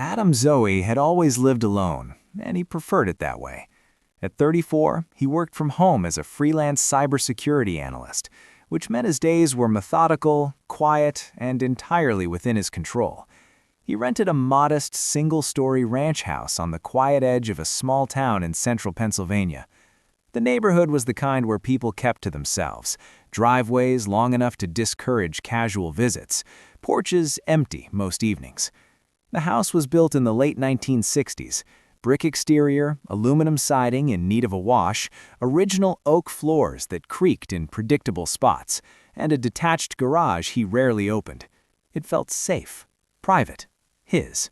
Adam Zoe had always lived alone, and he preferred it that way. At 34, he worked from home as a freelance cybersecurity analyst, which meant his days were methodical, quiet, and entirely within his control. He rented a modest, single-story ranch house on the quiet edge of a small town in central Pennsylvania. The neighborhood was the kind where people kept to themselves, driveways long enough to discourage casual visits, porches empty most evenings. The house was built in the late 1960s, brick exterior, aluminum siding in need of a wash, original oak floors that creaked in predictable spots, and a detached garage he rarely opened. It felt safe, private, his.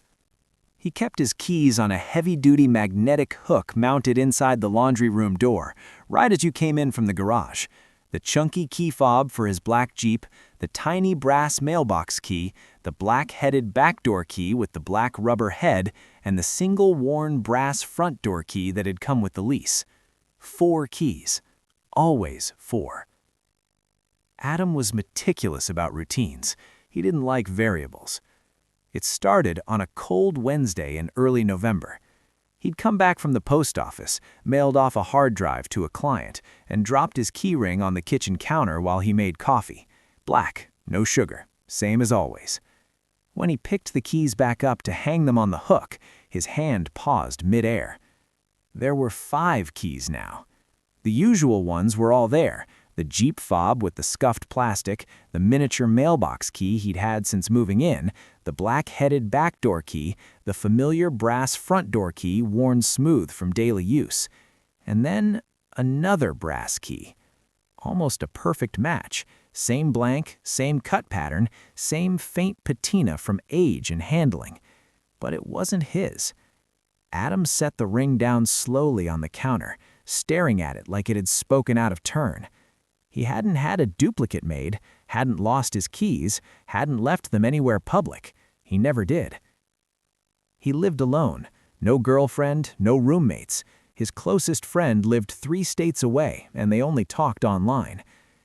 He kept his keys on a heavy-duty magnetic hook mounted inside the laundry room door, right as you came in from the garage. The chunky key fob for his black Jeep, the tiny brass mailbox key, the black-headed back door key with the black rubber head, and the single worn brass front door key that had come with the lease. 4 keys. Always 4. Adam was meticulous about routines. He didn't like variables. It started on a cold Wednesday in early November. He'd come back from the post office, mailed off a hard drive to a client, and dropped his keyring on the kitchen counter while he made coffee. Black, no sugar, same as always. When he picked the keys back up to hang them on the hook, his hand paused mid-air. There were 5 keys now. The usual ones were all there: the Jeep fob with the scuffed plastic, the miniature mailbox key he'd had since moving in, the black-headed back door key, the familiar brass front door key worn smooth from daily use, and then another brass key. Almost a perfect match. Same blank, same cut pattern, same faint patina from age and handling. But it wasn't his. Adam set the ring down slowly on the counter, staring at it like it had spoken out of turn. He hadn't had a duplicate made, hadn't lost his keys, hadn't left them anywhere public. He never did. He lived alone. No girlfriend, no roommates. His closest friend lived 3 states away, and they only talked online.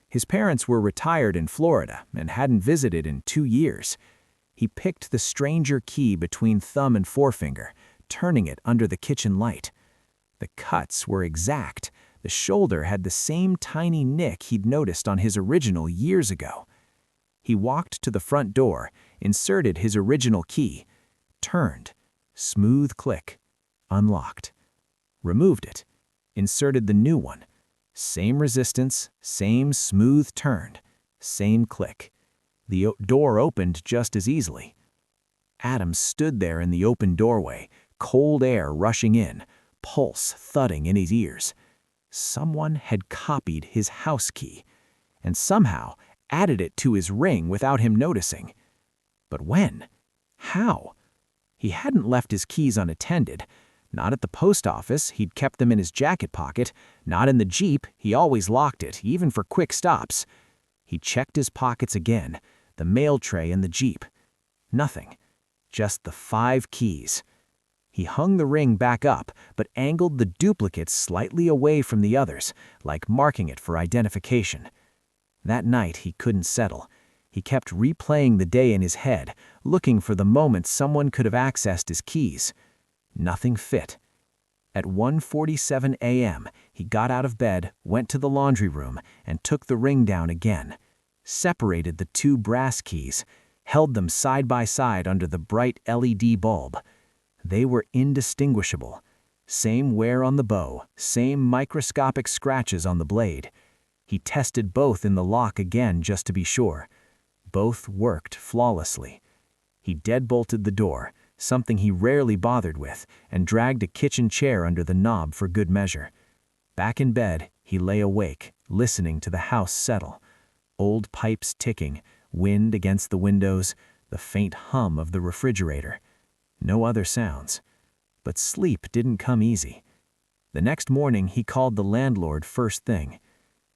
His parents were retired in Florida and hadn't visited in 2 years. He picked the stranger key between thumb and forefinger, turning it under the kitchen light. The cuts were exact. The shoulder had the same tiny nick he'd noticed on his original years ago. He walked to the front door, inserted his original key, turned, smooth click, unlocked. Removed it, inserted the new one. Same resistance, same smooth turn, same click. The door opened just as easily. Adam stood there in the open doorway, cold air rushing in, pulse thudding in his ears. Someone had copied his house key, and somehow added it to his ring without him noticing. But when? How? He hadn't left his keys unattended. Not at the post office, he'd kept them in his jacket pocket. Not in the Jeep, he always locked it, even for quick stops. He checked his pockets again, the mail tray in the Jeep. Nothing. Just the 5 keys. He hung the ring back up, but angled the duplicate slightly away from the others, like marking it for identification. That night he couldn't settle. He kept replaying the day in his head, looking for the moment someone could have accessed his keys. Nothing fit. At 1:47 a.m., he got out of bed, went to the laundry room, and took the ring down again. Separated the 2 brass keys, held them side by side under the bright LED bulb. They were indistinguishable. Same wear on the bow, same microscopic scratches on the blade. He tested both in the lock again just to be sure. Both worked flawlessly. He deadbolted the door, something he rarely bothered with, and dragged a kitchen chair under the knob for good measure. Back in bed, he lay awake, listening to the house settle. Old pipes ticking, wind against the windows, the faint hum of the refrigerator. No other sounds. But sleep didn't come easy. The next morning, he called the landlord first thing.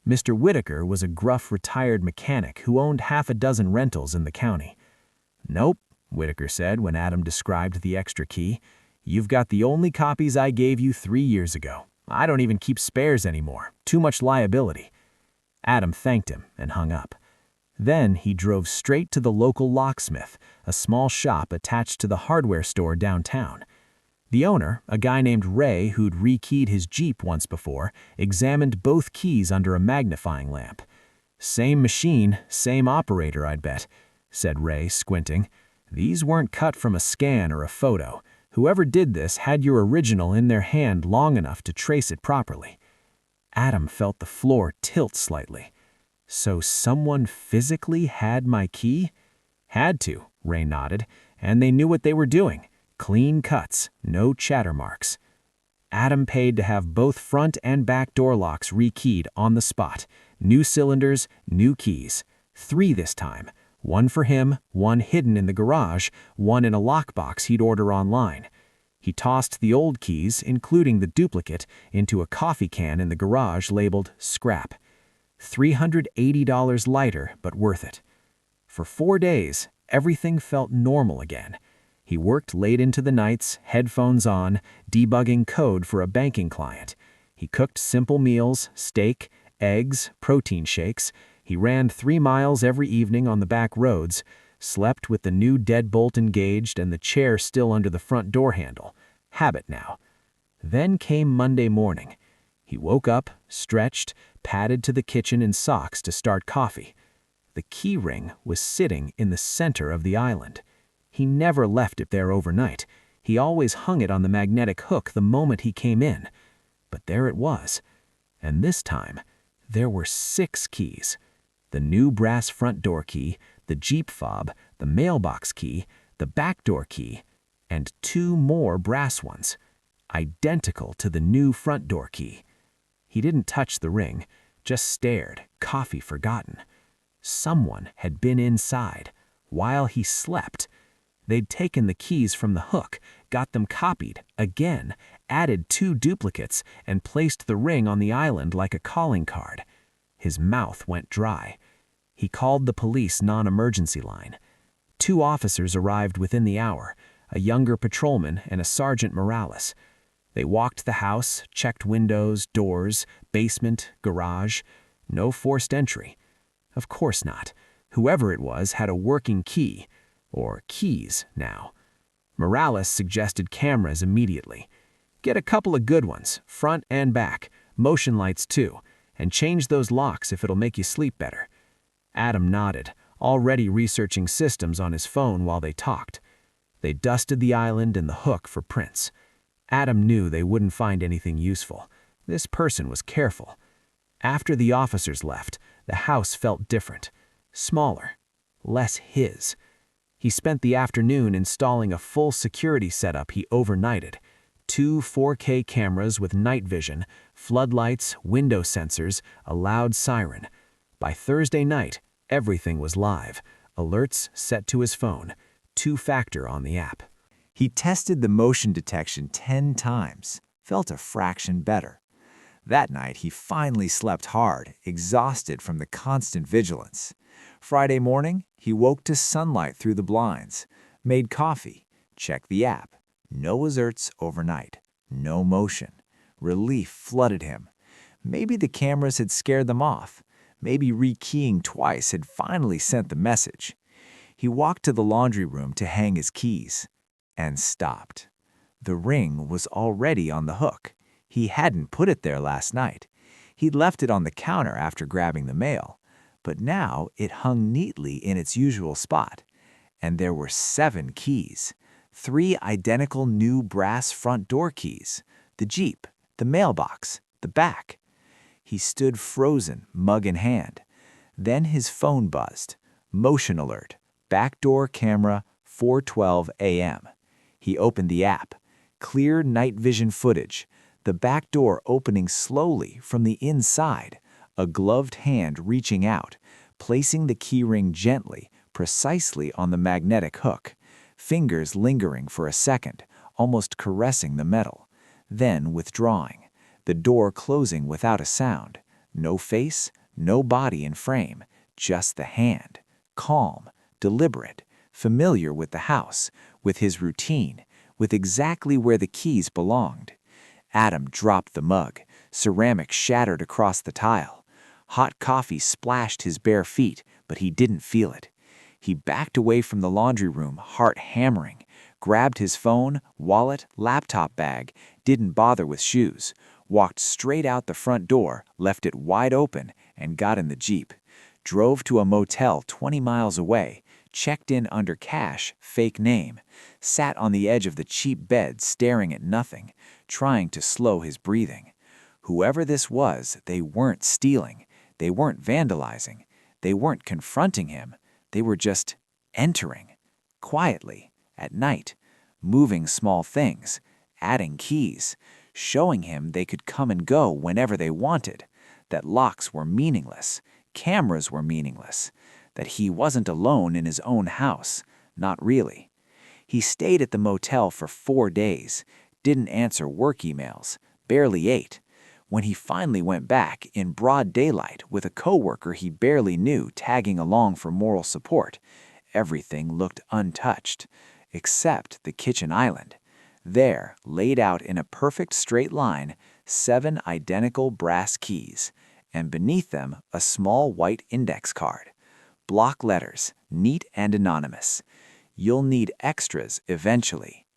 Mr. Whitaker was a gruff retired mechanic who owned half a dozen rentals in the county. "Nope," Whitaker said when Adam described the extra key. "You've got the only copies I gave you 3 years ago. I don't even keep spares anymore. Too much liability." Adam thanked him and hung up. Then he drove straight to the local locksmith, a small shop attached to the hardware store downtown. The owner, a guy named Ray who'd rekeyed his Jeep once before, examined both keys under a magnifying lamp. "Same machine, same operator, I'd bet," said Ray, squinting. "These weren't cut from a scan or a photo. Whoever did this had your original in their hand long enough to trace it properly." Adam felt the floor tilt slightly. So someone physically had my key? Had to, Ray nodded, and they knew what they were doing. Clean cuts, no chatter marks. Adam paid to have both front and back door locks rekeyed on the spot. New cylinders, new keys. 3 this time. 1 for him, 1 hidden in the garage, 1 in a lockbox he'd order online. He tossed the old keys, including the duplicate, into a coffee can in the garage labeled scrap. $380 lighter, but worth it. For 4 days, everything felt normal again. He worked late into the nights, headphones on, debugging code for a banking client. He cooked simple meals, steak, eggs, protein shakes. He ran 3 miles every evening on the back roads, slept with the new deadbolt engaged and the chair still under the front door handle. Habit now. Then came Monday morning. He woke up, stretched, padded to the kitchen in socks to start coffee. The keyring was sitting in the center of the island. He never left it there overnight. He always hung it on the magnetic hook the moment he came in. But there it was. And this time, there were 6 keys. The new brass front door key, the Jeep fob, the mailbox key, the back door key, and 2 more brass ones, identical to the new front door key. He didn't touch the ring, just stared, coffee forgotten. Someone had been inside, while he slept. They'd taken the keys from the hook, got them copied, again, added 2 duplicates, and placed the ring on the island like a calling card. His mouth went dry. He called the police non-emergency line. 2 officers arrived within the hour, a younger patrolman and a Sergeant Morales. They walked the house, checked windows, doors, basement, garage. No forced entry. Of course not. Whoever it was had a working key, or keys now. Morales suggested cameras immediately. Get a couple of good ones, front and back, motion lights too, and change those locks if it'll make you sleep better. Adam nodded, already researching systems on his phone while they talked. They dusted the island and the hook for prints. Adam knew they wouldn't find anything useful. This person was careful. After the officers left, the house felt different. Smaller. Less his. He spent the afternoon installing a full security setup he overnighted. 2 4K cameras with night vision, floodlights, window sensors, a loud siren. By Thursday night, everything was live. Alerts set to his phone. 2-factor on the app. He tested the motion detection 10 times, felt a fraction better. That night, he finally slept hard, exhausted from the constant vigilance. Friday morning, he woke to sunlight through the blinds, made coffee, checked the app. No alerts overnight. No motion. Relief flooded him. Maybe the cameras had scared them off. Maybe rekeying twice had finally sent the message. He walked to the laundry room to hang his keys, and stopped. The ring was already on the hook. He hadn't put it there last night. He'd left it on the counter after grabbing the mail, but now it hung neatly in its usual spot. And there were 7 keys. 3 identical new brass front door keys. The Jeep, the mailbox, the back. He stood frozen, mug in hand. Then his phone buzzed. Motion alert. Backdoor camera, 4:12 a.m. He opened the app. Clear night vision footage. The back door opening slowly from the inside. A gloved hand reaching out, placing the keyring gently, precisely on the magnetic hook. Fingers lingering for a second, almost caressing the metal. Then withdrawing. The door closing without a sound. No face, no body in frame, just the hand. Calm, deliberate, familiar with the house, with his routine, with exactly where the keys belonged. Adam dropped the mug. Ceramic shattered across the tile. Hot coffee splashed his bare feet, but he didn't feel it. He backed away from the laundry room, heart hammering, grabbed his phone, wallet, laptop bag, didn't bother with shoes, walked straight out the front door, left it wide open, and got in the Jeep. Drove to a motel 20 miles away, checked in under cash, fake name, sat on the edge of the cheap bed staring at nothing, trying to slow his breathing. Whoever this was, they weren't stealing, they weren't vandalizing, they weren't confronting him, they were just entering, quietly, at night, moving small things, adding keys, showing him they could come and go whenever they wanted, that locks were meaningless, cameras were meaningless, that he wasn't alone in his own house, not really. He stayed at the motel for 4 days, didn't answer work emails, barely ate. When he finally went back, in broad daylight, with a coworker he barely knew tagging along for moral support, everything looked untouched, except the kitchen island. There, laid out in a perfect straight line, 7 identical brass keys, and beneath them a small white index card. Block letters, neat and anonymous. You'll need extras eventually.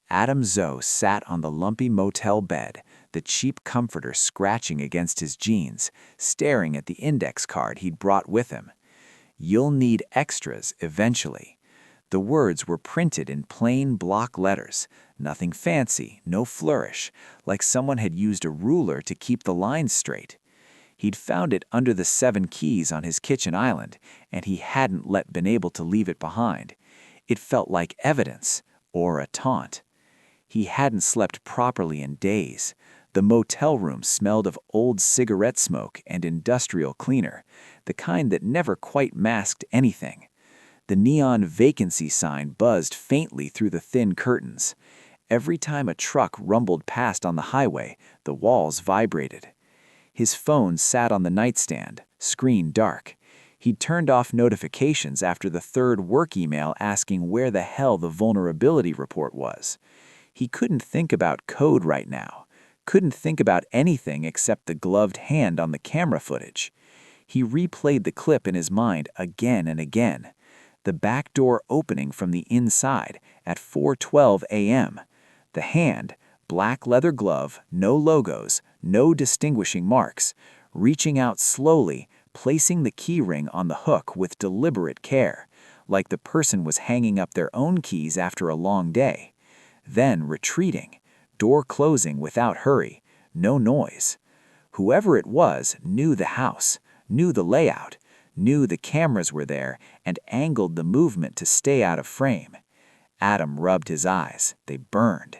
Adam Zoe sat on the lumpy motel bed, the cheap comforter scratching against his jeans, staring at the index card he'd brought with him. You'll need extras eventually. The words were printed in plain block letters, nothing fancy, no flourish, like someone had used a ruler to keep the lines straight. He'd found it under the 7 keys on his kitchen island, and he hadn't been able to leave it behind. It felt like evidence, or a taunt. He hadn't slept properly in days. The motel room smelled of old cigarette smoke and industrial cleaner, the kind that never quite masked anything. The neon vacancy sign buzzed faintly through the thin curtains. Every time a truck rumbled past on the highway, the walls vibrated. His phone sat on the nightstand, screen dark. He'd turned off notifications after the 3rd work email asking where the hell the vulnerability report was. He couldn't think about code right now, couldn't think about anything except the gloved hand on the camera footage. He replayed the clip in his mind again and again. The back door opening from the inside at 4:12 a.m. The hand, black leather glove, no logos, no distinguishing marks, reaching out slowly, placing the keyring on the hook with deliberate care, like the person was hanging up their own keys after a long day. Then retreating, door closing without hurry, no noise. Whoever it was knew the house, knew the layout, knew the cameras were there, and angled the movement to stay out of frame. Adam rubbed his eyes. They burned.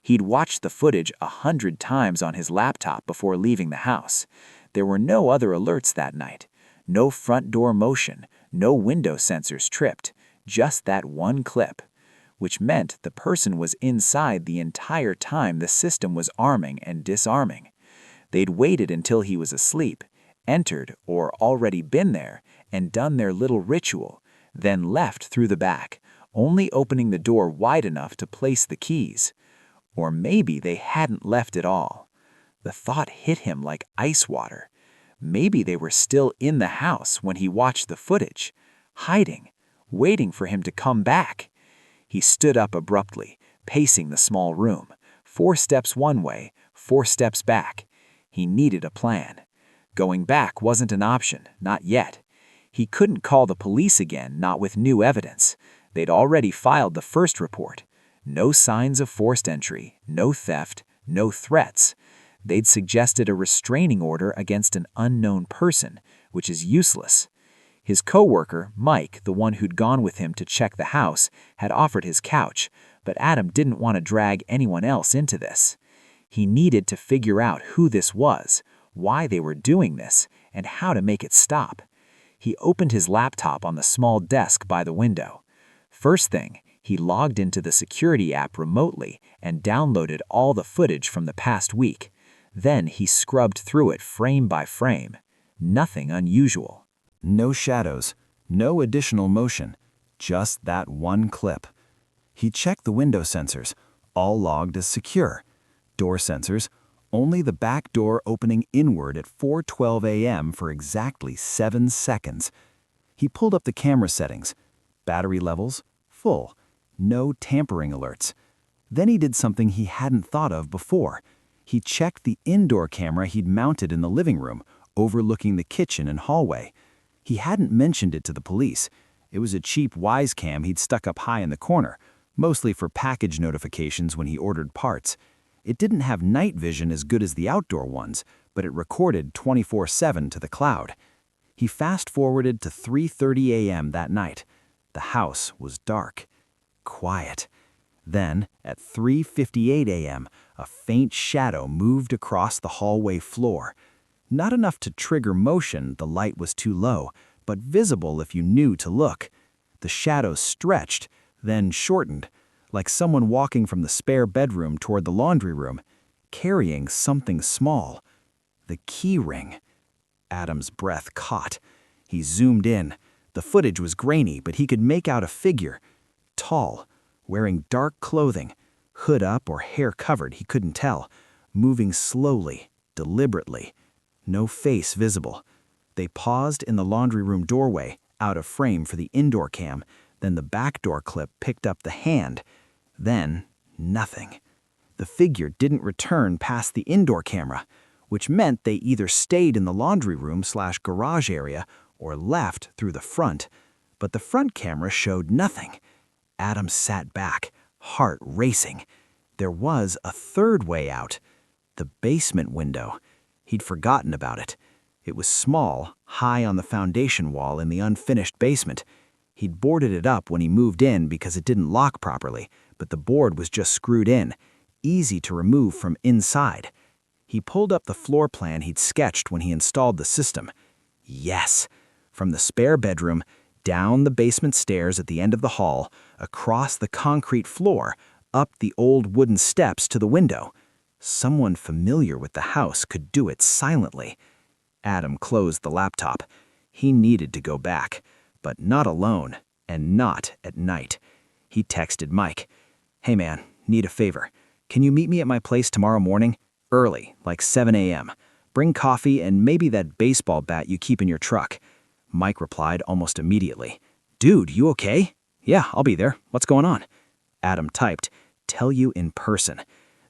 He'd watched the footage 100 times on his laptop before leaving the house. There were no other alerts that night. No front door motion, no window sensors tripped, just that one clip. Which meant the person was inside the entire time the system was arming and disarming. They'd waited until he was asleep, entered or already been there, and done their little ritual, then left through the back, only opening the door wide enough to place the keys. Or maybe they hadn't left at all. The thought hit him like ice water. Maybe they were still in the house when he watched the footage, hiding, waiting for him to come back. He stood up abruptly, pacing the small room, 4 steps one way, 4 steps back. He needed a plan. Going back wasn't an option, not yet. He couldn't call the police again, not with new evidence. They'd already filed the first report. No signs of forced entry, no theft, no threats. They'd suggested a restraining order against an unknown person, which is useless. His coworker, Mike, the one who'd gone with him to check the house, had offered his couch, but Adam didn't want to drag anyone else into this. He needed to figure out who this was, why they were doing this, and how to make it stop. He opened his laptop on the small desk by the window. First thing, he logged into the security app remotely and downloaded all the footage from the past week. Then he scrubbed through it frame by frame. Nothing unusual. No shadows, no additional motion, just that one clip. He checked the window sensors, all logged as secure. Door sensors, only the back door opening inward at 4:12 a.m. for exactly 7 seconds. He pulled up the camera settings. Battery levels, full. No tampering alerts. Then he did something he hadn't thought of before. He checked the indoor camera he'd mounted in the living room, overlooking the kitchen and hallway. He hadn't mentioned it to the police. It was a cheap Wise cam he'd stuck up high in the corner, mostly for package notifications when he ordered parts. It didn't have night vision as good as the outdoor ones, but it recorded 24/7 to the cloud. He fast-forwarded to 3:30 a.m. that night. The house was dark, quiet. Then, at 3:58 a.m., a faint shadow moved across the hallway floor. Not enough to trigger motion, the light was too low, but visible if you knew to look. The shadow stretched, then shortened, like someone walking from the spare bedroom toward the laundry room, carrying something small. The keyring. Adam's breath caught. He zoomed in. The footage was grainy, but he could make out a figure. Tall, wearing dark clothing, hood up or hair covered, he couldn't tell, moving slowly, deliberately. No face visible. They paused in the laundry room doorway, out of frame for the indoor cam. Then the back door clip picked up the hand. Then, nothing. The figure didn't return past the indoor camera, which meant they either stayed in the laundry room/garage area or left through the front. But the front camera showed nothing. Adam sat back, heart racing. There was a third way out. The basement window. He'd forgotten about it. It was small, high on the foundation wall in the unfinished basement. He'd boarded it up when he moved in because it didn't lock properly, but the board was just screwed in, easy to remove from inside. He pulled up the floor plan he'd sketched when he installed the system. Yes! From the spare bedroom, down the basement stairs at the end of the hall, across the concrete floor, up the old wooden steps to the window. Someone familiar with the house could do it silently. Adam closed the laptop. He needed to go back, but not alone, and not at night. He texted Mike. "Hey man, need a favor. Can you meet me at my place tomorrow morning? Early, like 7 a.m. Bring coffee and maybe that baseball bat you keep in your truck." Mike replied almost immediately. "Dude, you okay?" "Yeah, I'll be there. What's going on?" Adam typed, "Tell you in person."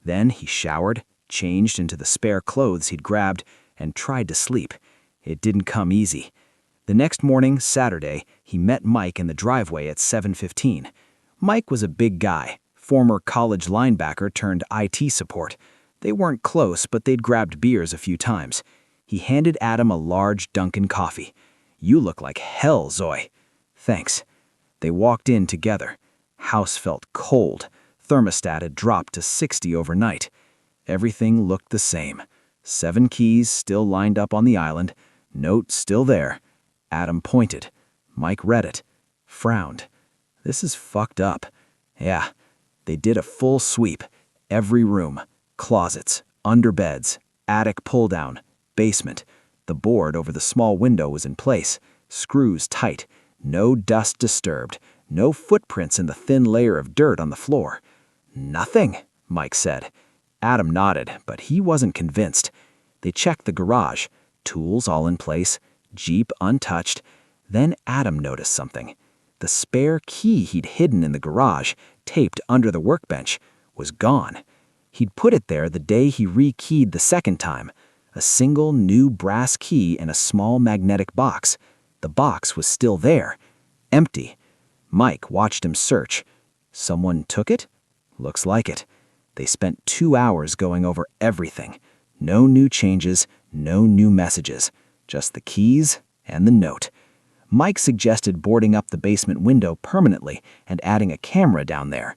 Then he showered, changed into the spare clothes he'd grabbed, and tried to sleep. It didn't come easy. The next morning, Saturday, he met Mike in the driveway at 7:15. Mike was a big guy, former college linebacker turned IT support. They weren't close, but they'd grabbed beers a few times. He handed Adam a large Dunkin' coffee. "You look like hell, Zoe." "Thanks." They walked in together. House felt cold. Thermostat had dropped to 60 overnight. Everything looked the same. 7 keys still lined up on the island. Note still there. Adam pointed. Mike read it. Frowned. "This is fucked up." Yeah. They did a full sweep. Every room. Closets, under beds, attic pull-down, basement. The board over the small window was in place. Screws tight. No dust disturbed. No footprints in the thin layer of dirt on the floor. "Nothing," Mike said. Adam nodded, but he wasn't convinced. They checked the garage. Tools all in place. Jeep untouched. Then Adam noticed something. The spare key he'd hidden in the garage, taped under the workbench, was gone. He'd put it there the day he rekeyed the second time. A single new brass key in a small magnetic box. The box was still there. Empty. Mike watched him search. Someone took it? Looks like it. They spent 2 hours going over everything. No new changes, no new messages. Just the keys and the note. Mike suggested boarding up the basement window permanently and adding a camera down there.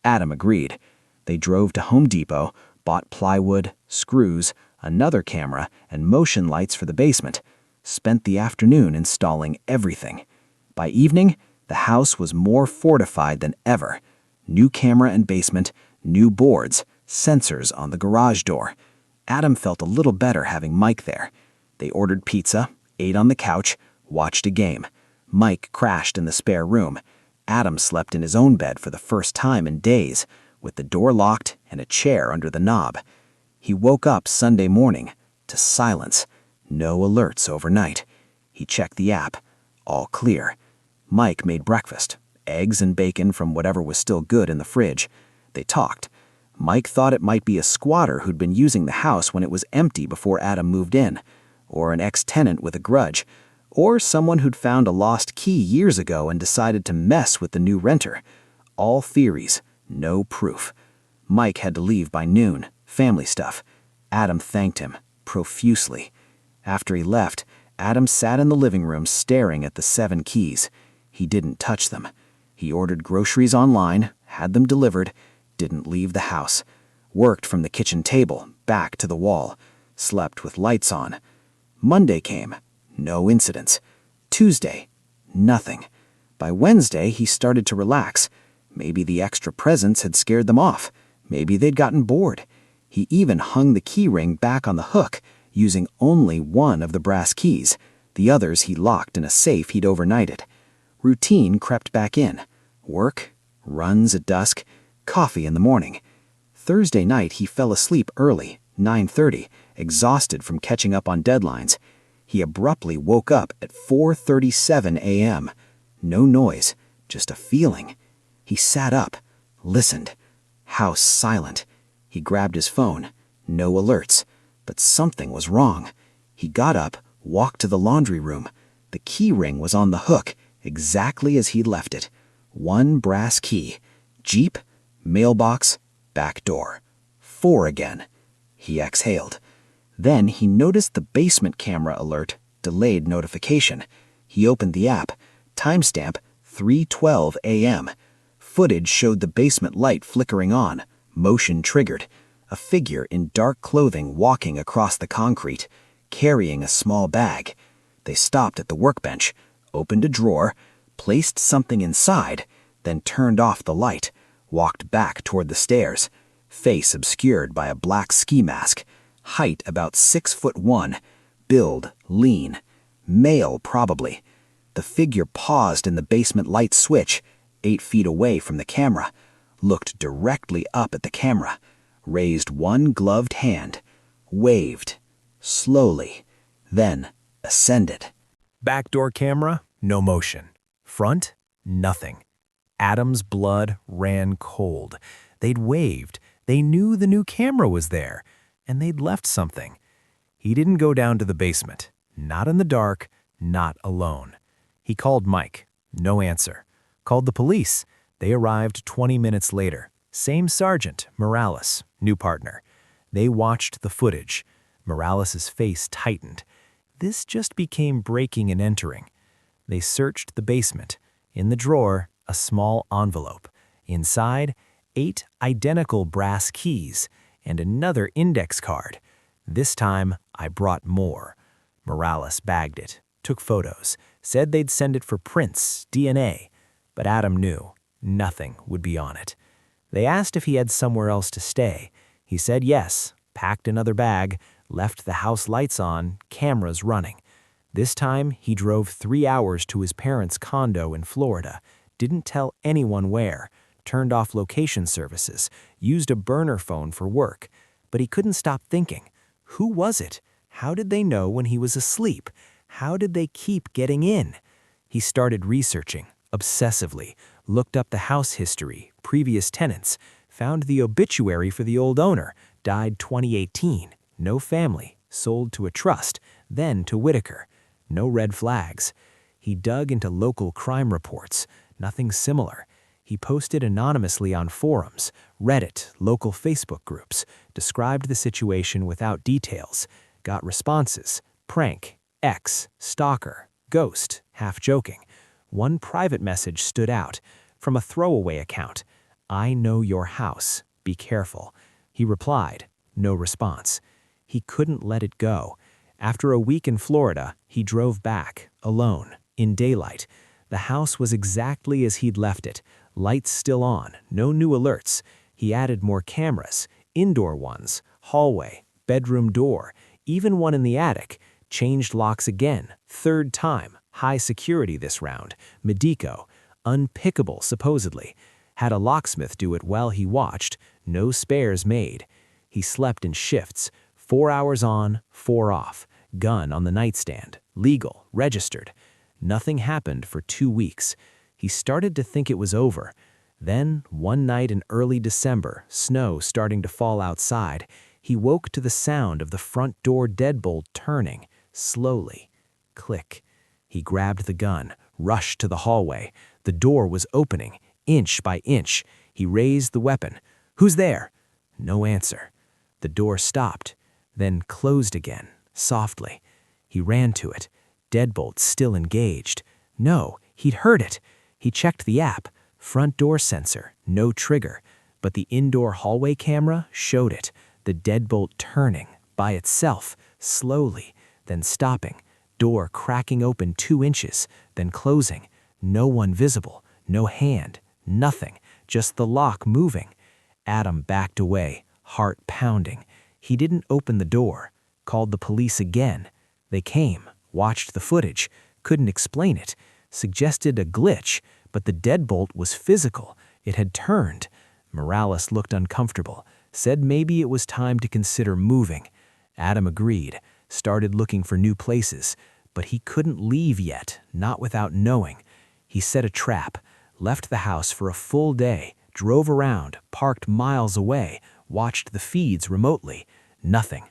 Adam agreed. They drove to Home Depot, bought plywood, screws, another camera, and motion lights for the basement. Spent the afternoon installing everything. By evening, the house was more fortified than ever. New camera and basement, new boards, sensors on the garage door. Adam felt a little better having Mike there. They ordered pizza, ate on the couch, watched a game. Mike crashed in the spare room. Adam slept in his own bed for the first time in days, with the door locked and a chair under the knob. He woke up Sunday morning to silence. No alerts overnight. He checked the app. All clear. Mike made breakfast, eggs and bacon from whatever was still good in the fridge. They talked. Mike thought it might be a squatter who'd been using the house when it was empty before Adam moved in, or an ex-tenant with a grudge, or someone who'd found a lost key years ago and decided to mess with the new renter. All theories, no proof. Mike had to leave by noon, family stuff. Adam thanked him, profusely. After he left, Adam sat in the living room staring at the 7 keys. He didn't touch them. He ordered groceries online, had them delivered, didn't leave the house. Worked from the kitchen table, back to the wall. Slept with lights on. Monday came. No incidents. Tuesday. Nothing. By Wednesday, he started to relax. Maybe the extra presents had scared them off. Maybe they'd gotten bored. He even hung the keyring back on the hook, using only one of the brass keys. The others he locked in a safe he'd overnighted. Routine crept back in. Work, runs at dusk, coffee in the morning. Thursday night he fell asleep early, 9:30, exhausted from catching up on deadlines. He abruptly woke up at 4:37 a.m. No noise, just a feeling. He sat up, listened. House silent. He grabbed his phone. No alerts. But something was wrong. He got up, walked to the laundry room. The key ring was on the hook, exactly as he'd left it. One brass key. Jeep, mailbox, back door. 4 again. He exhaled. Then he noticed the basement camera alert, delayed notification. He opened the app. Timestamp 3:12 a.m. Footage showed the basement light flickering on. Motion triggered. A figure in dark clothing walking across the concrete, carrying a small bag. They stopped at the workbench, opened a drawer, placed something inside, then turned off the light, walked back toward the stairs, face obscured by a black ski mask, height about 6'1", build lean, male probably. The figure paused in the basement light switch, 8 feet away from the camera, looked directly up at the camera, raised one gloved hand, waved, slowly, then ascended. Backdoor camera, no motion. Front, nothing. Adam's blood ran cold. They'd waved. They knew the new camera was there, and they'd left something. He didn't go down to the basement. Not in the dark, not alone. He called Mike. No answer. Called the police. They arrived 20 minutes later. Same sergeant, Morales, new partner. They watched the footage. Morales' face tightened. This just became breaking and entering. They searched the basement. In the drawer, a small envelope. Inside, 8 identical brass keys and another index card. This time, I brought more. Morales bagged it, took photos, said they'd send it for prints, DNA. But Adam knew nothing would be on it. They asked if he had somewhere else to stay. He said yes, packed another bag, left the house lights on, cameras running. This time, he drove 3 hours to his parents' condo in Florida, didn't tell anyone where, turned off location services, used a burner phone for work. But he couldn't stop thinking, who was it? How did they know when he was asleep? How did they keep getting in? He started researching, obsessively, looked up the house history, previous tenants, found the obituary for the old owner, died 2018, no family, sold to a trust, then to Whitaker. No red flags. He dug into local crime reports, nothing similar. He posted anonymously on forums, Reddit, local Facebook groups, described the situation without details, got responses, prank, X, stalker, ghost, half joking. One private message stood out, from a throwaway account. I know your house, be careful. He replied, no response. He couldn't let it go. After a week in Florida, he drove back, alone, in daylight. The house was exactly as he'd left it, lights still on, no new alerts. He added more cameras, indoor ones, hallway, bedroom door, even one in the attic, changed locks again, 3rd time, high security this round, Medico, unpickable supposedly. Had a locksmith do it while he watched, no spares made. He slept in shifts, 4 hours on, 4 off, gun on the nightstand, legal, registered. Nothing happened for 2 weeks. He started to think it was over. Then, one night in early December, snow starting to fall outside, he woke to the sound of the front door deadbolt turning, slowly. Click. He grabbed the gun, rushed to the hallway. The door was opening, inch by inch. He raised the weapon. "Who's there?" No answer. The door stopped, then closed again, softly. He ran to it. Deadbolt still engaged. No, he'd heard it. He checked the app. Front door sensor, no trigger. But the indoor hallway camera showed it. The deadbolt turning, by itself, slowly, then stopping. Door cracking open 2 inches, then closing. No one visible, no hand, nothing, just the lock moving. Adam backed away, heart pounding. He didn't open the door. Called the police again. They came, watched the footage, couldn't explain it, suggested a glitch, but the deadbolt was physical. It had turned. Morales looked uncomfortable, said maybe it was time to consider moving. Adam agreed, started looking for new places, but he couldn't leave yet, not without knowing. He set a trap, left the house for a full day, drove around, parked miles away, watched the feeds remotely. Nothing.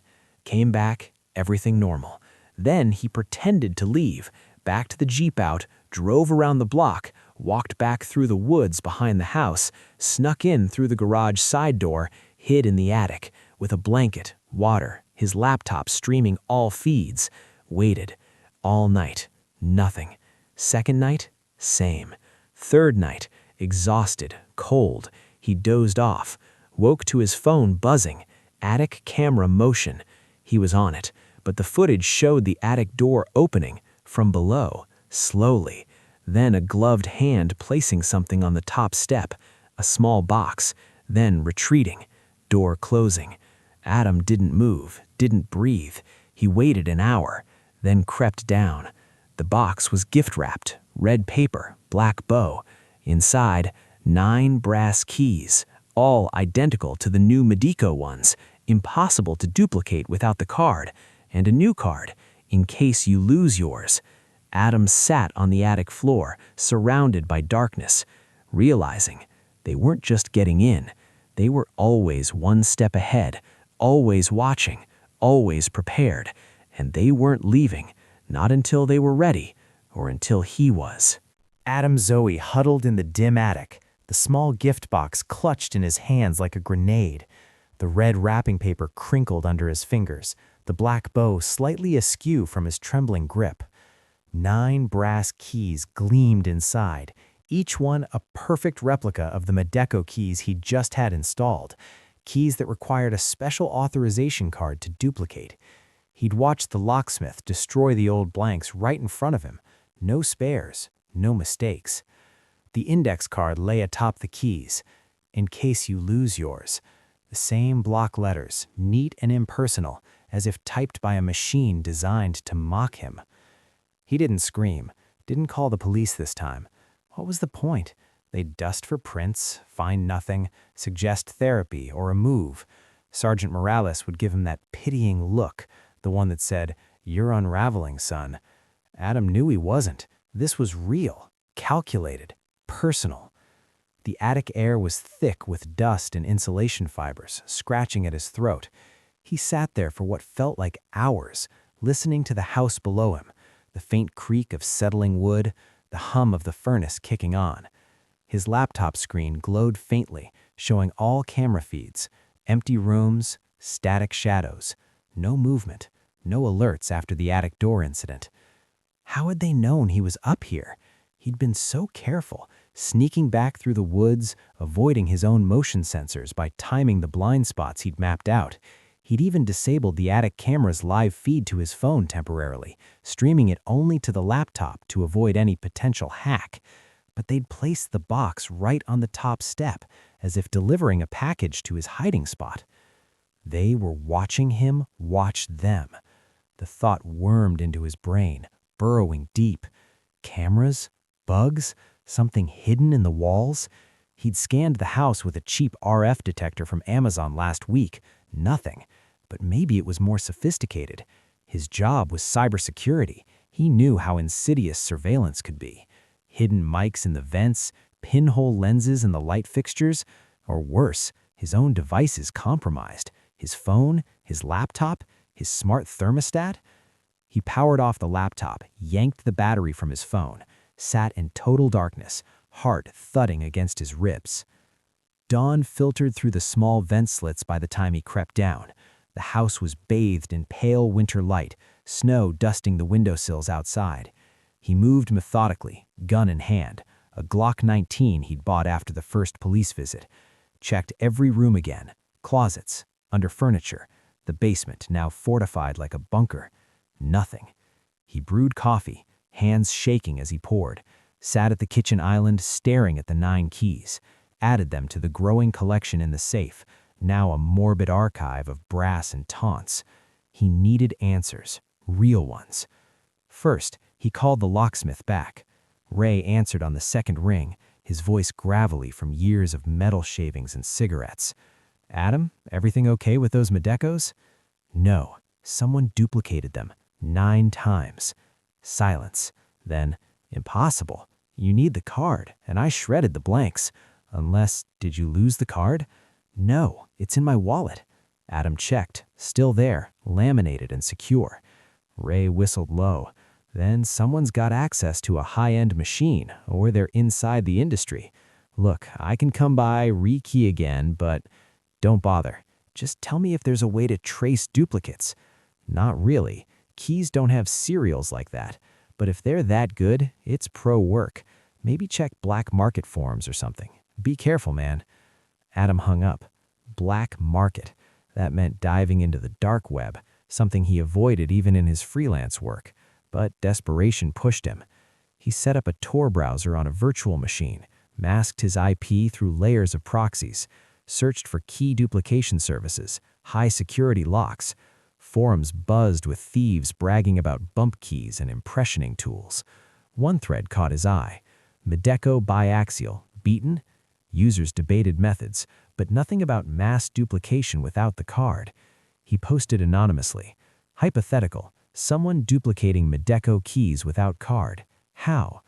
Came back, everything normal. Then he pretended to leave, backed the Jeep out, drove around the block, walked back through the woods behind the house, snuck in through the garage side door, hid in the attic, with a blanket, water, his laptop streaming all feeds, waited. All night, nothing. Second night, same. Third night, exhausted, cold, he dozed off, woke to his phone buzzing, attic camera motion. He was on it, but the footage showed the attic door opening, from below, slowly. Then a gloved hand placing something on the top step, a small box, then retreating, door closing. Adam didn't move, didn't breathe. He waited an hour, then crept down. The box was gift-wrapped, red paper, black bow. Inside, 9 brass keys, all identical to the new Medico ones, impossible to duplicate without the card, and a new card, in case you lose yours. Adam sat on the attic floor, surrounded by darkness, realizing they weren't just getting in. They were always one step ahead, always watching, always prepared, and they weren't leaving, not until they were ready, or until he was. Adam Zoe huddled in the dim attic, the small gift box clutched in his hands like a grenade. The red wrapping paper crinkled under his fingers, the black bow slightly askew from his trembling grip. 9 brass keys gleamed inside, each one a perfect replica of the Medeco keys he'd just had installed, keys that required a special authorization card to duplicate. He'd watched the locksmith destroy the old blanks right in front of him. No spares, no mistakes. The index card lay atop the keys, in case you lose yours. The same block letters, neat and impersonal, as if typed by a machine designed to mock him. He didn't scream, didn't call the police this time. What was the point? They'd dust for prints, find nothing, suggest therapy or a move. Sergeant Morales would give him that pitying look, the one that said, "You're unraveling, son." Adam knew he wasn't. This was real, calculated, personal. The attic air was thick with dust and insulation fibers, scratching at his throat. He sat there for what felt like hours, listening to the house below him, the faint creak of settling wood, the hum of the furnace kicking on. His laptop screen glowed faintly, showing all camera feeds, empty rooms, static shadows, no movement, no alerts after the attic door incident. How had they known he was up here? He'd been so careful, sneaking back through the woods, avoiding his own motion sensors by timing the blind spots he'd mapped out. He'd even disabled the attic camera's live feed to his phone temporarily, streaming it only to the laptop to avoid any potential hack. But they'd placed the box right on the top step, as if delivering a package to his hiding spot. They were watching him watch them. The thought wormed into his brain, burrowing deep. Cameras? Bugs? Something hidden in the walls? He'd scanned the house with a cheap RF detector from Amazon last week. Nothing. But maybe it was more sophisticated. His job was cybersecurity. He knew how insidious surveillance could be. Hidden mics in the vents, pinhole lenses in the light fixtures, or worse, his own devices compromised. His phone, his laptop, his smart thermostat. He powered off the laptop, yanked the battery from his phone, sat in total darkness, heart thudding against his ribs. Dawn filtered through the small vent slits by the time he crept down. The house was bathed in pale winter light, snow dusting the windowsills outside. He moved methodically, gun in hand, a Glock 19 he'd bought after the first police visit. Checked every room again, closets, under furniture, the basement now fortified like a bunker. Nothing. He brewed coffee, hands shaking as he poured, sat at the kitchen island staring at the 9 keys, added them to the growing collection in the safe, now a morbid archive of brass and taunts. He needed answers, real ones. First, he called the locksmith back. Ray answered on the second ring, his voice gravelly from years of metal shavings and cigarettes. "Adam, everything okay with those Medecos?" "No, someone duplicated them 9 times." Silence. Then, "Impossible. You need the card, and I shredded the blanks. Unless, did you lose the card?" "No, it's in my wallet." Adam checked, still there, laminated and secure. Ray whistled low. "Then someone's got access to a high-end machine, or they're inside the industry. Look, I can come by, rekey again, but don't bother. Just tell me if there's a way to trace duplicates." "Not really. Keys don't have serials like that. But if they're that good, it's pro work. Maybe check black market forums or something. Be careful, man." Adam hung up. Black market. That meant diving into the dark web, something he avoided even in his freelance work. But desperation pushed him. He set up a Tor browser on a virtual machine, masked his IP through layers of proxies, searched for key duplication services, high-security locks. Forums buzzed with thieves bragging about bump keys and impressioning tools. One thread caught his eye. Medeco biaxial, beaten? Users debated methods, but nothing about mass duplication without the card. He posted anonymously. Hypothetical, someone duplicating Medeco keys without card. How?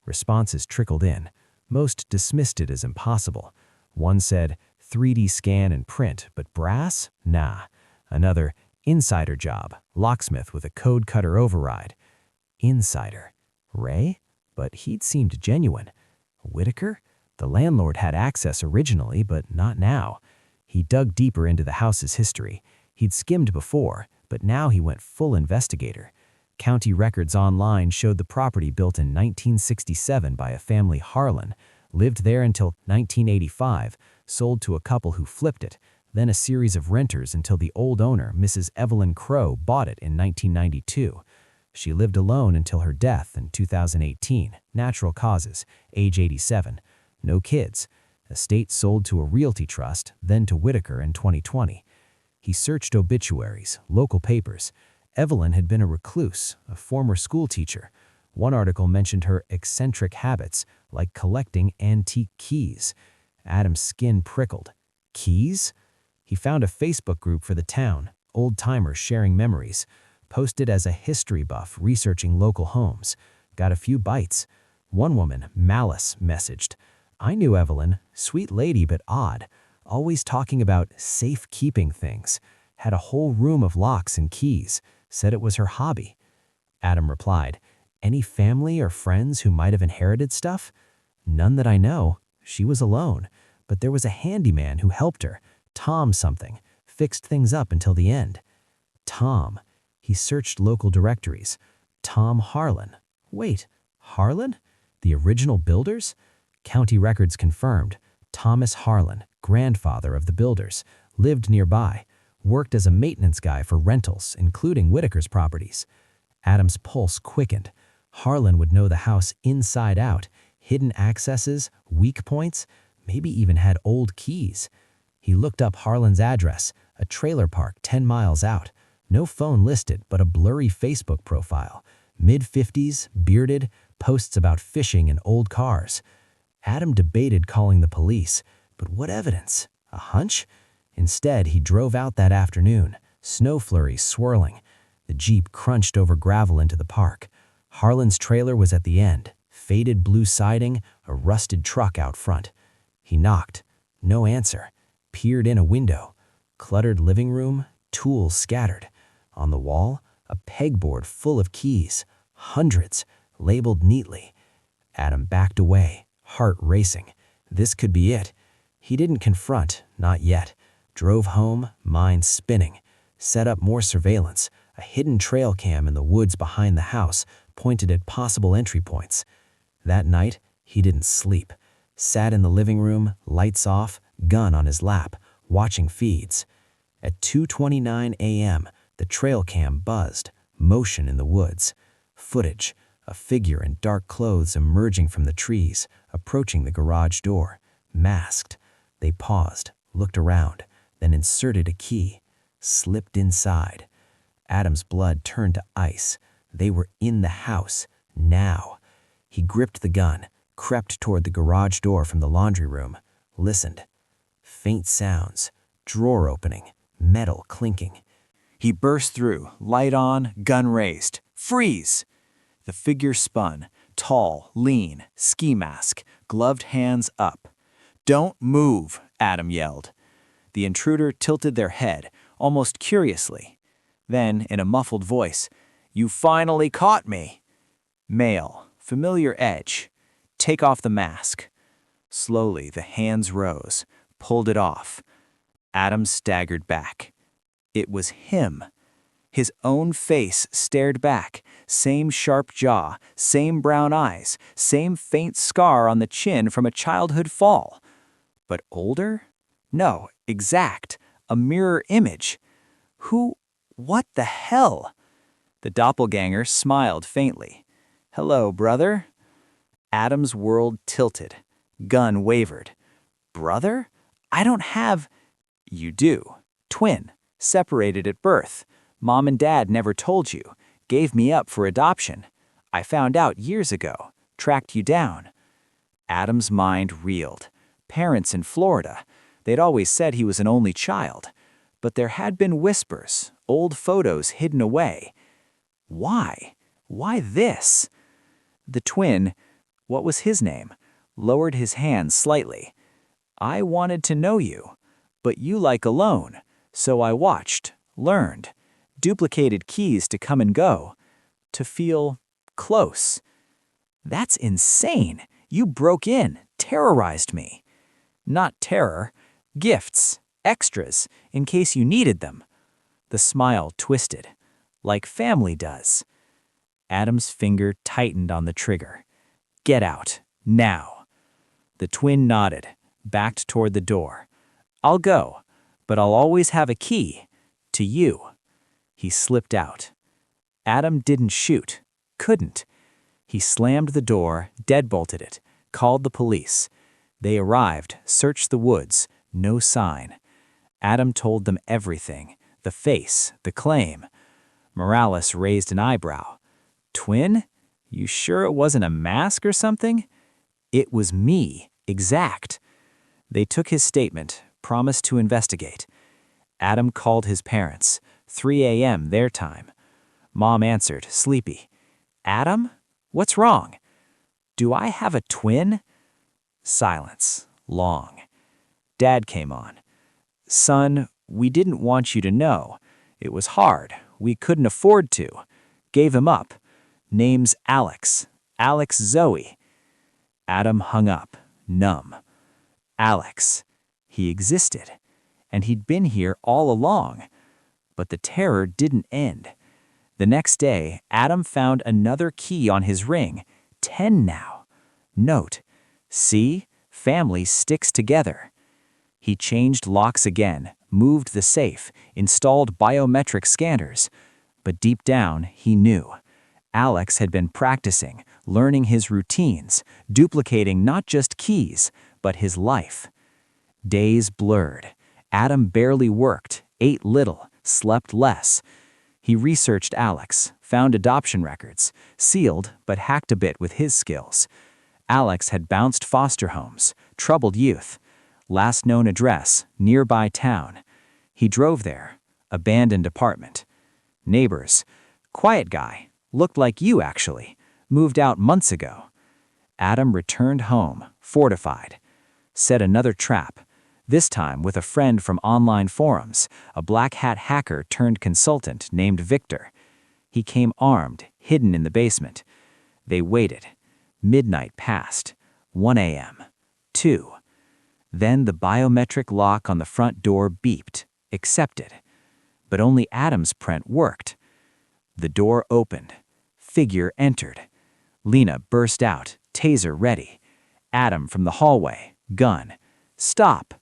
Responses trickled in. Most dismissed it as impossible. One said, 3D scan and print, but brass? Nah. Another, insider job, locksmith with a code cutter override. Insider. Ray? But he'd seemed genuine. Whitaker? The landlord had access originally, but not now. He dug deeper into the house's history. He'd skimmed before, but now he went full investigator. County records online showed the property built in 1967 by a family Harlan, lived there until 1985, sold to a couple who flipped it, then a series of renters until the old owner, Mrs. Evelyn Crow, bought it in 1992. She lived alone until her death in 2018, natural causes, age 87. No kids. Estate sold to a realty trust, then to Whitaker in 2020. He searched obituaries, local papers. Evelyn had been a recluse, a former school teacher. One article mentioned her eccentric habits, like collecting antique keys. Adam's skin prickled. Keys? He found a Facebook group for the town, old-timers sharing memories. Posted as a history buff researching local homes. Got a few bites. One woman, Malice, messaged, "I knew Evelyn, sweet lady but odd, always talking about safe-keeping things. Had a whole room of locks and keys. Said it was her hobby." Adam replied, "Any family or friends who might have inherited stuff?" "None that I know. She was alone. But there was a handyman who helped her, Tom something, fixed things up until the end." Tom. He searched local directories. Tom Harlan. Wait, Harlan? The original builders? County records confirmed. Thomas Harlan, grandfather of the builders, lived nearby, worked as a maintenance guy for rentals, including Whitaker's properties. Adam's pulse quickened. Harlan would know the house inside out, hidden accesses, weak points, maybe even had old keys. He looked up Harlan's address, a trailer park 10 miles out. No phone listed, but a blurry Facebook profile. Mid-50s, bearded, posts about fishing and old cars. Adam debated calling the police, but what evidence? A hunch? Instead, he drove out that afternoon, snow flurries swirling. The Jeep crunched over gravel into the park. Harlan's trailer was at the end, faded blue siding, a rusted truck out front. He knocked. No answer. Peered in a window. Cluttered living room, tools scattered. On the wall, a pegboard full of keys. Hundreds, labeled neatly. Adam backed away, heart racing. This could be it. He didn't confront, not yet. Drove home, mind spinning. Set up more surveillance. A hidden trail cam in the woods behind the house pointed at possible entry points. That night, he didn't sleep. Sat in the living room, lights off, gun on his lap, watching feeds. At 2:29 a.m., the trail cam buzzed, motion in the woods. Footage, a figure in dark clothes emerging from the trees, approaching the garage door, masked. They paused, looked around, then inserted a key, slipped inside. Adam's blood turned to ice. They were in the house, now. He gripped the gun, crept toward the garage door from the laundry room, listened. Faint sounds, drawer opening, metal clinking. He burst through, light on, gun raised. Freeze! The figure spun, tall, lean, ski mask, gloved hands up. Don't move, Adam yelled. The intruder tilted their head, almost curiously. Then, in a muffled voice, "You finally caught me." Male, familiar edge. Take off the mask. Slowly, the hands rose, pulled it off. Adam staggered back. It was him. His own face stared back, same sharp jaw, same brown eyes, same faint scar on the chin from a childhood fall. But older? No, exact, a mirror image. What the hell? The doppelganger smiled faintly. Hello, brother. Adam's world tilted. Gun wavered. Brother? I don't have... You do. Twin. Separated at birth. Mom and Dad never told you. Gave me up for adoption. I found out years ago. Tracked you down. Adam's mind reeled. Parents in Florida. They'd always said he was an only child. But there had been whispers, old photos hidden away. Why? Why this? The twin, what was his name, lowered his hand slightly. I wanted to know you, but you like alone, so I watched, learned, duplicated keys to come and go, to feel close. That's insane. You broke in, terrorized me. Not terror, gifts, extras, in case you needed them. The smile twisted, like family does. Adam's finger tightened on the trigger. Get out, now. The twin nodded, backed toward the door. I'll go, but I'll always have a key. To you. He slipped out. Adam didn't shoot, couldn't. He slammed the door, deadbolted it, called the police. They arrived, searched the woods, no sign. Adam told them everything, the face, the claim. Morales raised an eyebrow. Twin? You sure it wasn't a mask or something? It was me, exact. They took his statement, promised to investigate. Adam called his parents, 3 a.m. their time. Mom answered, sleepy. Adam? What's wrong? Do I have a twin? Silence, long. Dad came on. Son, we didn't want you to know. It was hard. We couldn't afford to. Gave him up. Name's Alex. Alex Zoe. Adam hung up, numb. Alex. He existed. And he'd been here all along. But the terror didn't end. The next day, Adam found another key on his ring. 10 now. Note. See? Family sticks together. He changed locks again, moved the safe, installed biometric scanners. But deep down, he knew. Alex had been practicing, learning his routines, duplicating not just keys, but his life. Days blurred. Adam barely worked, ate little, slept less. He researched Alex, found adoption records, sealed but hacked a bit with his skills. Alex had bounced foster homes, troubled youth. Last known address, nearby town. He drove there, abandoned apartment. Neighbors, quiet guy, looked like you actually. moved out months ago. Adam returned home, fortified. Set another trap, this time with a friend from online forums, a black hat hacker turned consultant named Victor. He came armed, hidden in the basement. They waited. Midnight passed. 1 a.m. 2. Then the biometric lock on the front door beeped. Accepted. But only Adam's print worked. The door opened. Figure entered. Lena burst out, taser ready. Adam from the hallway, gun. Stop!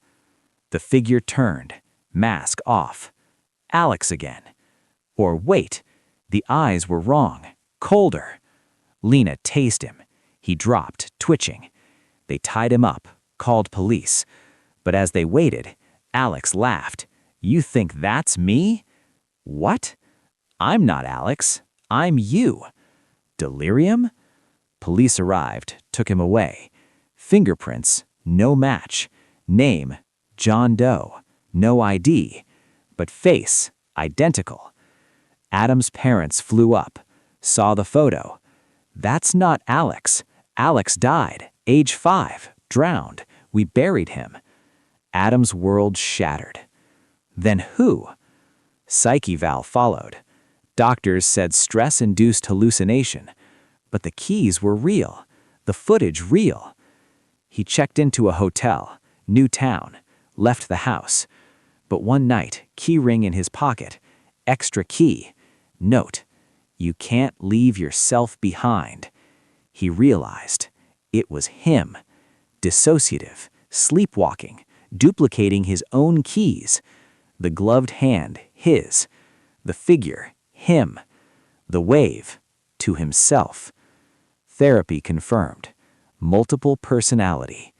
The figure turned, mask off. Alex again. Or wait, the eyes were wrong, colder. Lena tased him. He dropped, twitching. They tied him up, called police. But as they waited, Alex laughed. You think that's me? What? I'm not Alex. I'm you. Delirium? Police arrived, took him away. Fingerprints, no match. Name, John Doe. No ID. But face, identical. Adam's parents flew up, saw the photo. That's not Alex. Alex died, age 5, drowned. We buried him. Adam's world shattered. Then who? Psyche eval followed. Doctors said stress-induced hallucination. But the keys were real, the footage real. He checked into a hotel, new town, left the house. But one night, keyring in his pocket, extra key. Note, you can't leave yourself behind. He realized it was him. Dissociative, sleepwalking, duplicating his own keys. The gloved hand, his. The figure, him. The wave, to himself. Therapy confirmed. Multiple personality.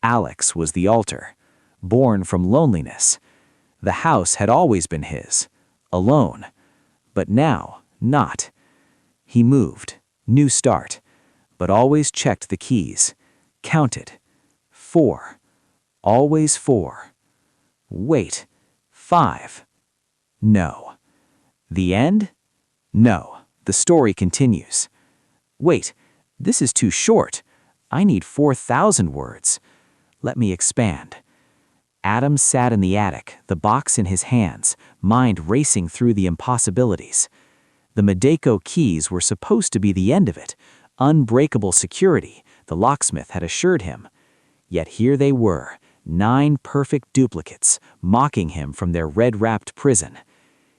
Alex was the alter, born from loneliness. The house had always been his, alone. But now, not. He moved, new start, but always checked the keys. Counted. 4. Always 4. Wait. 5. No. The end? No. The story continues. Wait, this is too short. I need 4,000 words. Let me expand. Adam sat in the attic, the box in his hands, mind racing through the impossibilities. The Madeko keys were supposed to be the end of it, unbreakable security, the locksmith had assured him. Yet here they were, 9 perfect duplicates, mocking him from their red-wrapped prison.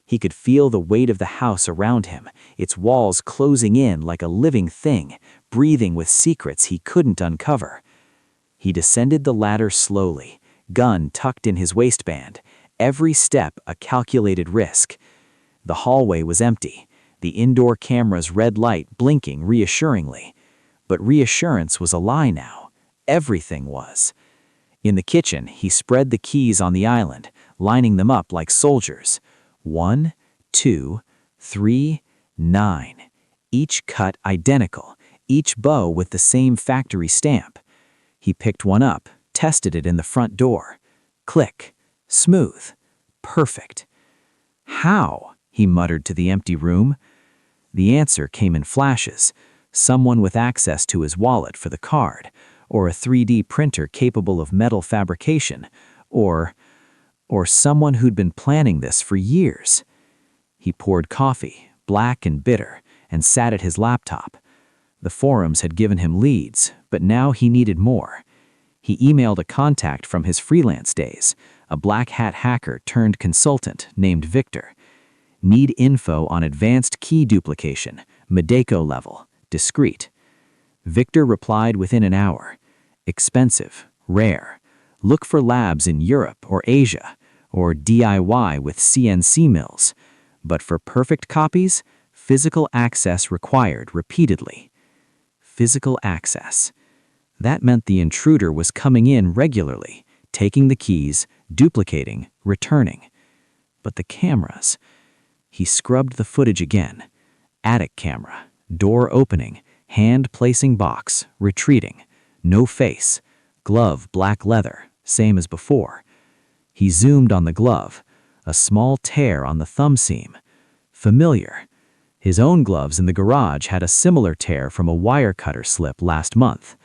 He could feel the weight of the house around him, its walls closing in like a living thing, breathing with secrets he couldn't uncover. He descended the ladder slowly, gun tucked in his waistband, every step a calculated risk. The hallway was empty, the indoor camera's red light blinking reassuringly. But reassurance was a lie now. Everything was. In the kitchen, he spread the keys on the island, lining them up like soldiers. 1, 2, 3, 9. Each cut identical, each bow with the same factory stamp. He picked one up, tested it in the front door. Click. Smooth. Perfect. How? He muttered to the empty room. The answer came in flashes. Someone with access to his wallet for the card, or a 3D printer capable of metal fabrication, or someone who'd been planning this for years. He poured coffee, black and bitter, and sat at his laptop. The forums had given him leads, but now he needed more. He emailed a contact from his freelance days, a black hat hacker turned consultant named Victor. Need info on advanced key duplication, Madeko level, discreet. Victor replied within an hour. Expensive, rare. Look for labs in Europe or Asia, or DIY with CNC mills. But for perfect copies, physical access required repeatedly. Physical access. That meant the intruder was coming in regularly, taking the keys, duplicating, returning. But the cameras. He scrubbed the footage again. Attic camera, door opening, hand placing box, retreating. No face. Glove black leather, same as before. He zoomed on the glove. A small tear on the thumb seam. Familiar. His own gloves in the garage had a similar tear from a wire cutter slip last month.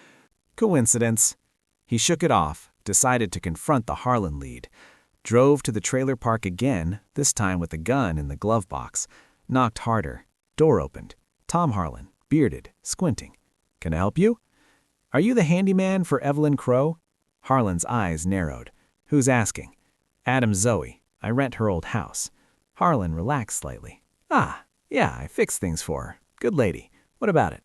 Coincidence. He shook it off, decided to confront the Harlan lead. Drove to the trailer park again, this time with a gun in the glove box. Knocked harder. Door opened. Tom Harlan, bearded, squinting. "Can I help you?" "Are you the handyman for Evelyn Crow?" Harlan's eyes narrowed. "Who's asking?" "Adam Zoe. I rent her old house." Harlan relaxed slightly. "Ah, yeah, I fix things for her. Good lady. What about it?"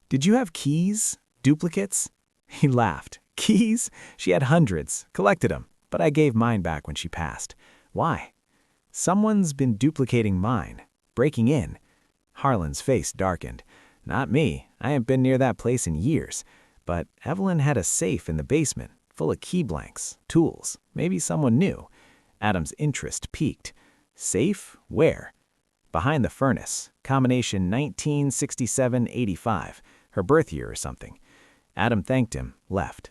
"Did you have keys? Duplicates?" He laughed. "Keys? She had hundreds. Collected them, but I gave mine back when she passed." "Why?" "Someone's been duplicating mine. Breaking in." Harlan's face darkened. "Not me. I haven't been near that place in years. But Evelyn had a safe in the basement, full of key blanks, tools. Maybe someone knew." Adam's interest peaked. "Safe? Where?" "Behind the furnace. Combination 1967-85. Her birth year or something." Adam thanked him, left.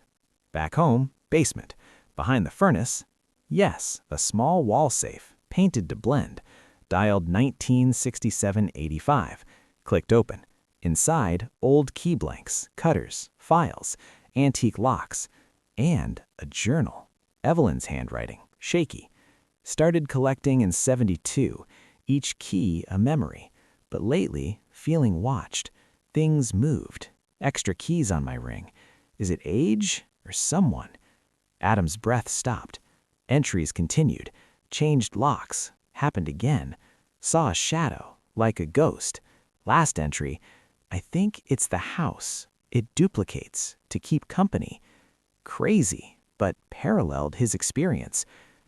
"Back home, basement. Behind the furnace?" "Yes, a small wall safe, painted to blend. Dialed 1967-85. Clicked open. Inside, old key blanks, cutters, files, antique locks, and a journal. Evelyn's handwriting, shaky. Started collecting in '72, each key a memory. But lately, feeling watched. Things moved. Extra keys on my ring. Is it age or someone?" Adam's breath stopped. Entries continued. Changed locks. Happened again. Saw a shadow, like a ghost. Last entry. "I think it's the house. It duplicates to keep company." Crazy, but paralleled his experience.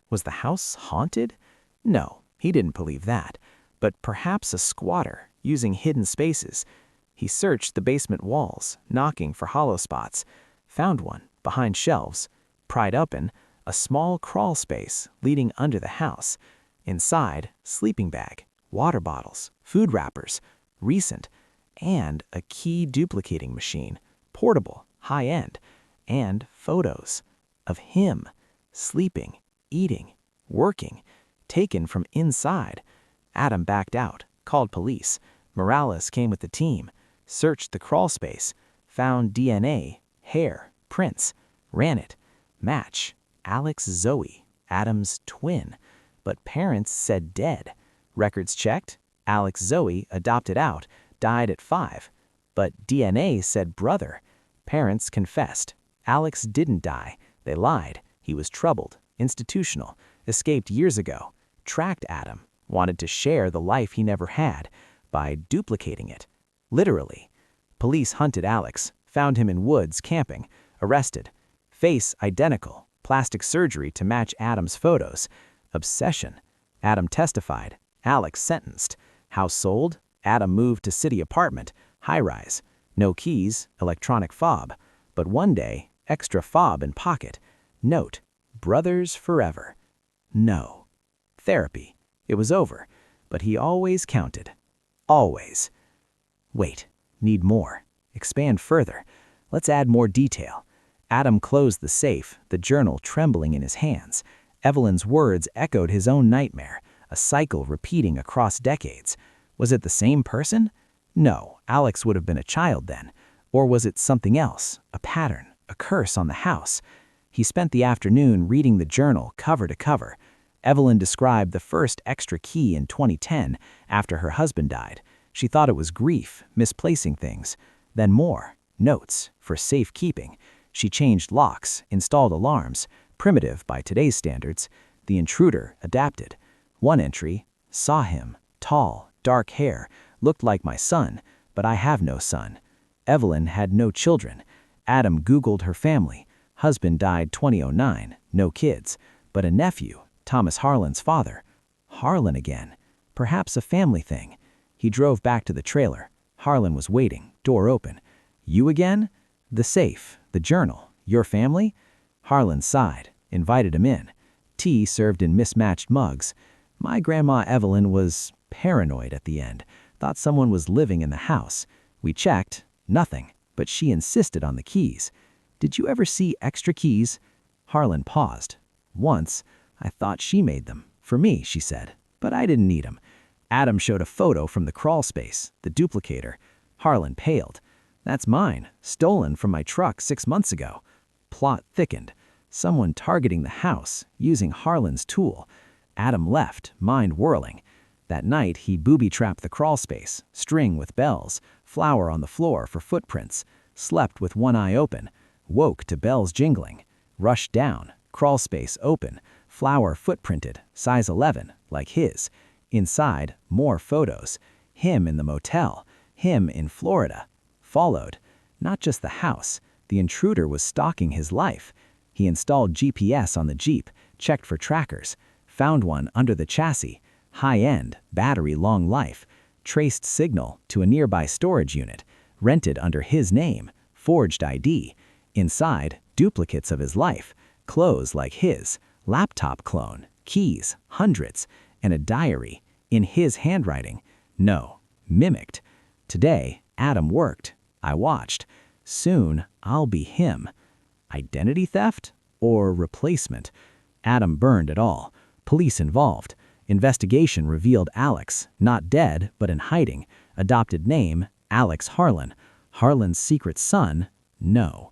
Was the house haunted? No, he didn't believe that. But perhaps a squatter, using hidden spaces. He searched the basement walls, knocking for hollow spots. Found one, behind shelves. Pried open, a small crawl space leading under the house. Inside, sleeping bag, water bottles, food wrappers, recent, and a key duplicating machine, portable, high-end, and photos of him, sleeping, eating, working, taken from inside. Adam backed out, called police. Morales came with the team, searched the crawl space, found DNA, hair, prints, ran it. Match, Alex Zoe, Adam's twin. But parents said dead. Records checked, Alex Zoe, adopted out, died at 5. But DNA said brother. Parents confessed. Alex didn't die. They lied. He was troubled, institutional, escaped years ago, tracked Adam, wanted to share the life he never had by duplicating it. Literally. Police hunted Alex, found him in woods camping, arrested. Face identical, plastic surgery to match Adam's photos. Obsession. Adam testified. Alex sentenced. House sold. Adam moved to city apartment, high-rise. No keys, electronic fob. But one day, extra fob in pocket. Note, brothers forever. No. Therapy. It was over, but he always counted. Always. Wait, need more. Expand further. Let's add more detail. Adam closed the safe, the journal trembling in his hands. Evelyn's words echoed his own nightmare, a cycle repeating across decades. Was it the same person? No, Alex would have been a child then. Or was it something else, a pattern, a curse on the house? He spent the afternoon reading the journal cover to cover. Evelyn described the first extra key in 2010 after her husband died. She thought it was grief, misplacing things. Then more, notes, for safekeeping. She changed locks, installed alarms, primitive by today's standards. The intruder adapted. One entry, saw him, tall, dark hair, looked like my son, but I have no son. Evelyn had no children. Adam Googled her family. Husband died 2009, no kids, but a nephew, Thomas Harlan's father. Harlan again. Perhaps a family thing. He drove back to the trailer. Harlan was waiting, door open. "You again?" "The safe, the journal, your family?" Harlan sighed, invited him in. Tea served in mismatched mugs. My grandma Evelyn was paranoid at the end, thought someone was living in the house. We checked, nothing, but she insisted on the keys. "Did you ever see extra keys?" Harlan paused. "Once. I thought she made them. For me," she said. "But I didn't need them. Adam showed a photo from the crawl space, the duplicator. Harlan paled. "That's mine, stolen from my truck 6 months ago." Plot thickened. Someone targeting the house, using Harlan's tool. Adam left, mind whirling. That night, he booby-trapped the crawl space, string with bells, flour on the floor for footprints, slept with one eye open, woke to bells jingling, rushed down, crawl space open, flour footprinted, size 11, like his. Inside, more photos. Him in the motel, him in Florida. Followed. Not just the house. The intruder was stalking his life. He installed GPS on the Jeep, checked for trackers, found one under the chassis, high-end, battery long life, traced signal to a nearby storage unit, rented under his name, forged ID. Inside, duplicates of his life, clothes like his, laptop clone, keys, hundreds, and a diary, in his handwriting. No, mimicked. Today, Adam worked. I watched. Soon, I'll be him. Identity theft or replacement? Adam burned it all. Police involved. Investigation revealed Alex, not dead, but in hiding. Adopted name, Alex Harlan. Harlan's secret son, no.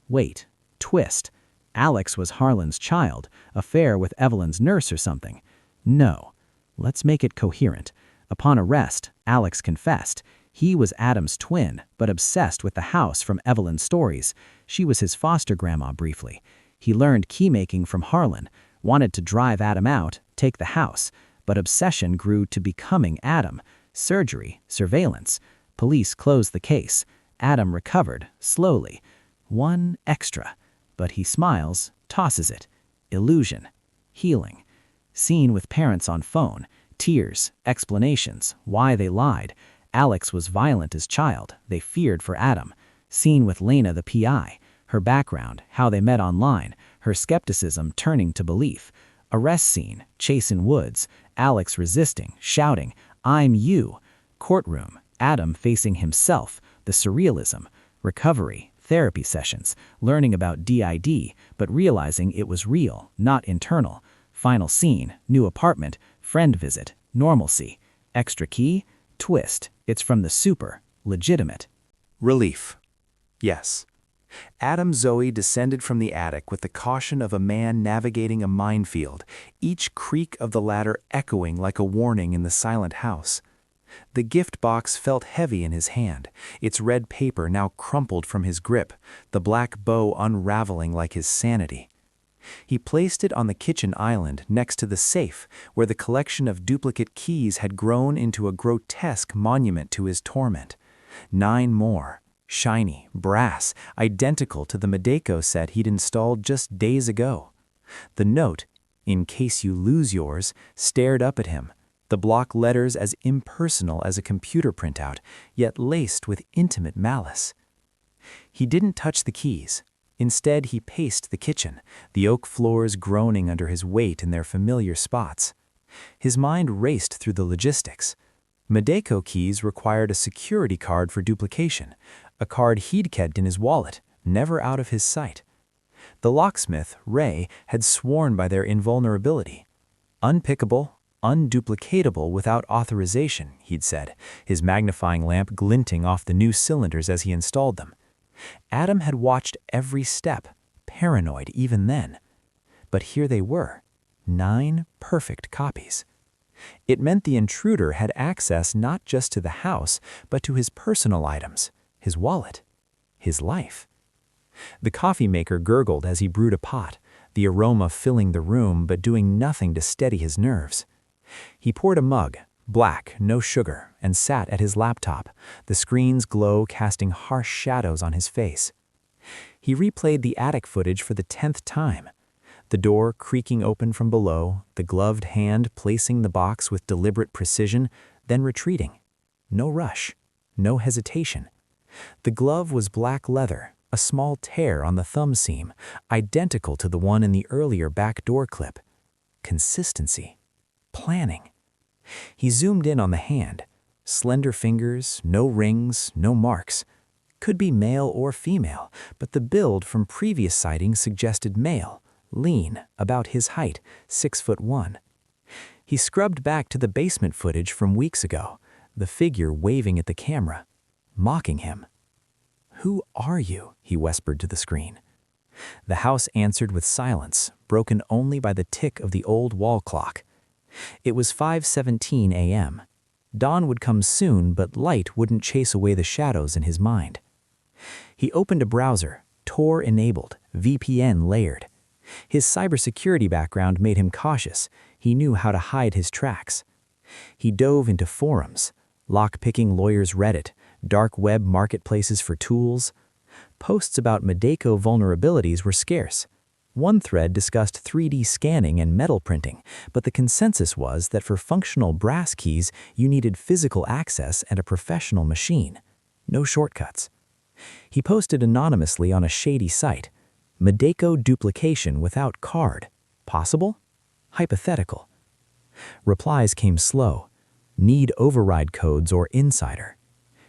Wait, twist. Alex was Harlan's child, affair with Evelyn's nurse or something. No. Let's make it coherent. Upon arrest, Alex confessed. He was Adam's twin, but obsessed with the house from Evelyn's stories. She was his foster grandma briefly. He learned keymaking from Harlan, wanted to drive Adam out, take the house, but obsession grew to becoming Adam. Surgery, surveillance. Police closed the case. Adam recovered, slowly. One extra. But he smiles, tosses it. Illusion. Healing. Seen with parents on phone. Tears, explanations, why they lied. Alex was violent as child. They feared for Adam. Seen with Lena the PI. Her background, how they met online, her skepticism turning to belief. Arrest scene, chase in woods, Alex resisting, shouting, "I'm you." Courtroom, Adam facing himself, the surrealism. Recovery, therapy sessions, learning about DID, but realizing it was real, not internal. Final scene, new apartment, friend visit, normalcy. Extra key, twist, it's from the super, legitimate. Relief. Yes. Adam Zoe descended from the attic with the caution of a man navigating a minefield, each creak of the ladder echoing like a warning in the silent house. The gift box felt heavy in his hand, its red paper now crumpled from his grip, the black bow unraveling like his sanity. He placed it on the kitchen island next to the safe, where the collection of duplicate keys had grown into a grotesque monument to his torment. 9 more. Shiny, brass, identical to the Medeco set he'd installed just days ago. The note, "In case you lose yours," stared up at him, the block letters as impersonal as a computer printout, yet laced with intimate malice. He didn't touch the keys. Instead, he paced the kitchen, the oak floors groaning under his weight in their familiar spots. His mind raced through the logistics. Medeco keys required a security card for duplication, a card he'd kept in his wallet, never out of his sight. The locksmith, Ray, had sworn by their invulnerability. Unpickable, unduplicatable without authorization, he'd said, his magnifying lamp glinting off the new cylinders as he installed them. Adam had watched every step, paranoid even then. But here they were, 9 perfect copies. It meant the intruder had access not just to the house, but to his personal items, his wallet, his life. The coffee maker gurgled as he brewed a pot, the aroma filling the room but doing nothing to steady his nerves. He poured a mug, black, no sugar, and sat at his laptop, the screen's glow casting harsh shadows on his face. He replayed the attic footage for the 10th time. The door creaking open from below, the gloved hand placing the box with deliberate precision, then retreating. No rush, no hesitation. The glove was black leather, a small tear on the thumb seam, identical to the one in the earlier back door clip. Consistency. Planning. He zoomed in on the hand. Slender fingers, no rings, no marks. Could be male or female, but the build from previous sightings suggested male. Lean, about his height, 6'1". He scrubbed back to the basement footage from weeks ago, the figure waving at the camera, mocking him. "Who are you?" he whispered to the screen. The house answered with silence, broken only by the tick of the old wall clock. It was 5:17 a.m. Dawn would come soon, but light wouldn't chase away the shadows in his mind. He opened a browser, Tor enabled, VPN layered. His cybersecurity background made him cautious. He knew how to hide his tracks. He dove into forums, lock-picking lawyers Reddit, dark web marketplaces for tools. Posts about Medeco vulnerabilities were scarce. One thread discussed 3D scanning and metal printing, but the consensus was that for functional brass keys, you needed physical access and a professional machine. No shortcuts. He posted anonymously on a shady site. Medeco duplication without card. Possible? Hypothetical. Replies came slow. Need override codes or insider.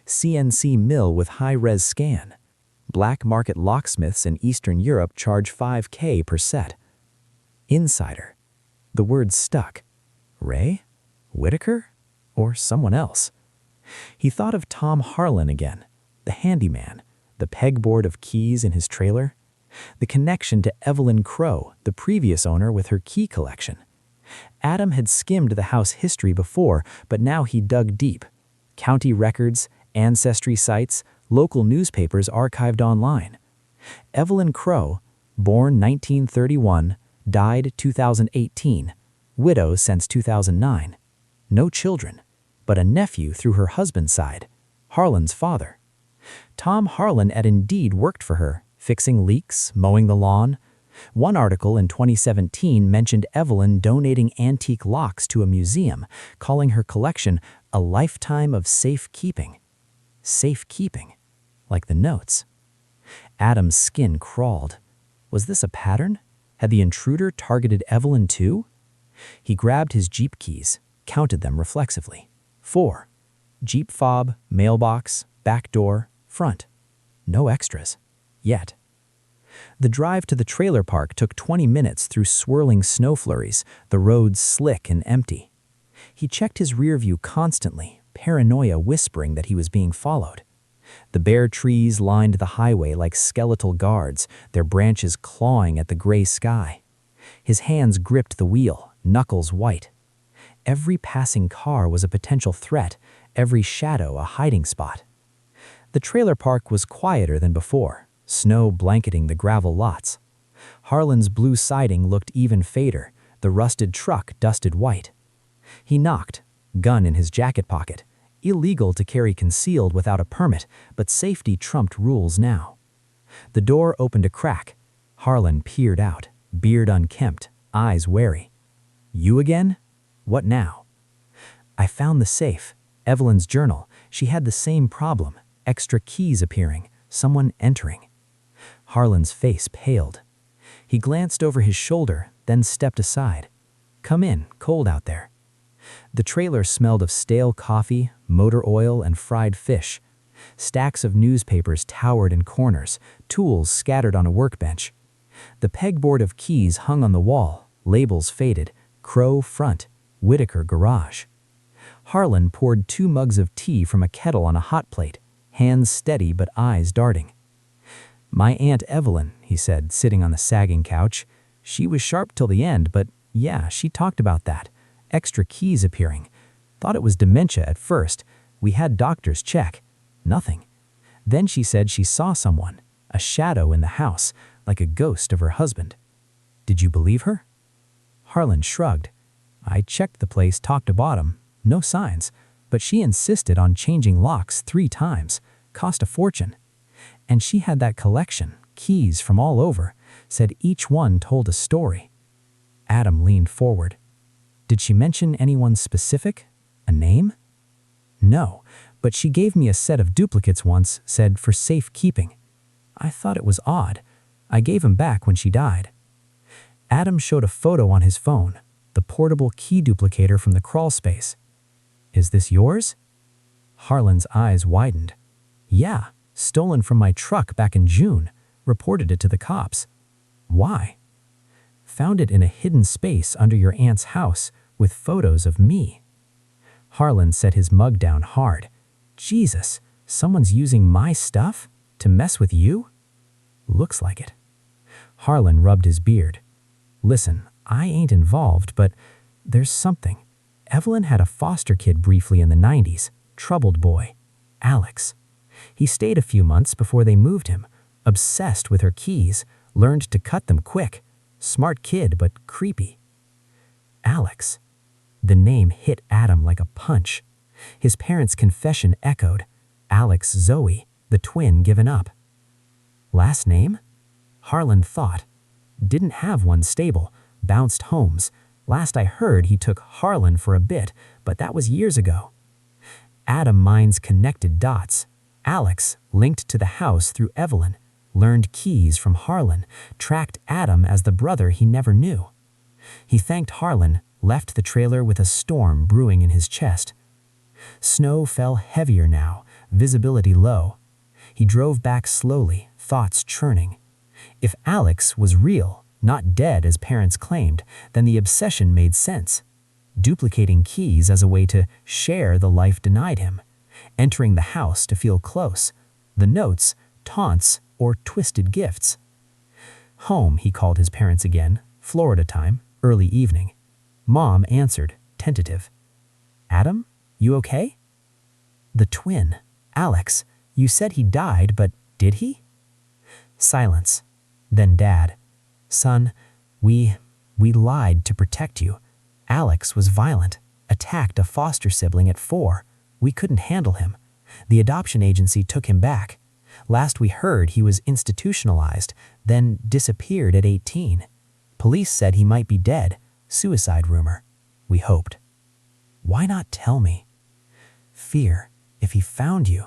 CNC mill with high-res scan. Black market locksmiths in Eastern Europe charge $5,000 per set. Insider. The word stuck. Ray? Whitaker? Or someone else? He thought of Tom Harlan again, the handyman, the pegboard of keys in his trailer, the connection to Evelyn Crow, the previous owner with her key collection. Adam had skimmed the house history before, but now he dug deep. County records, ancestry sites, local newspapers archived online. Evelyn Crow, born 1931, died 2018, widow since 2009. No children, but a nephew through her husband's side, Harlan's father. Tom Harlan at Indeed worked for her, fixing leaks, mowing the lawn. One article in 2017 mentioned Evelyn donating antique locks to a museum, calling her collection a lifetime of safekeeping. Safekeeping, like the notes. Adam's skin crawled. Was this a pattern? Had the intruder targeted Evelyn too? He grabbed his Jeep keys, counted them reflexively. 4. Jeep fob, mailbox, back door, front. No extras. Yet. The drive to the trailer park took 20 minutes through swirling snow flurries, the roads slick and empty. He checked his rear view constantly, paranoia whispering that he was being followed. The bare trees lined the highway like skeletal guards, their branches clawing at the gray sky. His hands gripped the wheel, knuckles white. Every passing car was a potential threat, every shadow a hiding spot. The trailer park was quieter than before, snow blanketing the gravel lots. Harlan's blue siding looked even fainter, the rusted truck dusted white. He knocked, gun in his jacket pocket. Illegal to carry concealed without a permit, but safety trumped rules now. The door opened a crack. Harlan peered out, beard unkempt, eyes wary. "You again? What now?" "I found the safe. Evelyn's journal. She had the same problem. Extra keys appearing. Someone entering." Harlan's face paled. He glanced over his shoulder, then stepped aside. "Come in, cold out there." The trailer smelled of stale coffee, motor oil, and fried fish. Stacks of newspapers towered in corners, tools scattered on a workbench. The pegboard of keys hung on the wall, labels faded, Crow front, Whitaker garage. Harlan poured 2 mugs of tea from a kettle on a hot plate, hands steady but eyes darting. "My Aunt Evelyn," he said, sitting on the sagging couch. "She was sharp till the end, but yeah, she talked about that. Extra keys appearing. Thought it was dementia at first. We had doctors check. Nothing. Then she said she saw someone, a shadow in the house, like a ghost of her husband." "Did you believe her?" Harlan shrugged. "I checked the place top to bottom. No signs. But she insisted on changing locks 3 times. Cost a fortune. And she had that collection, keys from all over. Said each one told a story." Adam leaned forward. "Did she mention anyone specific? A name?" "No, but she gave me a set of duplicates once, said for safekeeping. I thought it was odd. I gave him back when she died." Adam showed a photo on his phone, the portable key duplicator from the crawl space. "Is this yours?" Harlan's eyes widened. "Yeah, stolen from my truck back in June. Reported it to the cops." "Why?" "Found it in a hidden space under your aunt's house, with photos of me. Harlan set his mug down hard. Jesus, someone's using my stuff to mess with you? Looks like it. Harlan rubbed his beard. Listen, I ain't involved, but there's something. Evelyn had a foster kid briefly in the 90s, troubled boy, Alex. He stayed a few months before they moved him, obsessed with her keys, learned to cut them quick. Smart kid, but creepy. Alex. The name hit Adam like a punch. His parents' confession echoed. Alex Zoe, the twin given up. Last name? Harlan thought. Didn't have one stable, bounced homes. Last I heard he took Harlan for a bit, but that was years ago. Adam minds connected dots. Alex linked to the house through Evelyn, learned keys from Harlan, tracked Adam as the brother he never knew. He thanked Harlan, left the trailer with a storm brewing in his chest. Snow fell heavier now, visibility low. He drove back slowly, thoughts churning. If Alex was real, not dead as parents claimed, then the obsession made sense. Duplicating keys as a way to share the life denied him. Entering the house to feel close. The notes, taunts, or twisted gifts. Home, he called his parents again, Florida time, early evening. Mom answered, tentative. Adam, you okay? The twin, Alex, you said he died, but did he? Silence. Then Dad. Son, we lied to protect you. Alex was violent, attacked a foster sibling at 4. We couldn't handle him. The adoption agency took him back. Last we heard he was institutionalized, then disappeared at 18. Police said he might be dead. Suicide rumor. We hoped. Why not tell me? Fear, if he found you.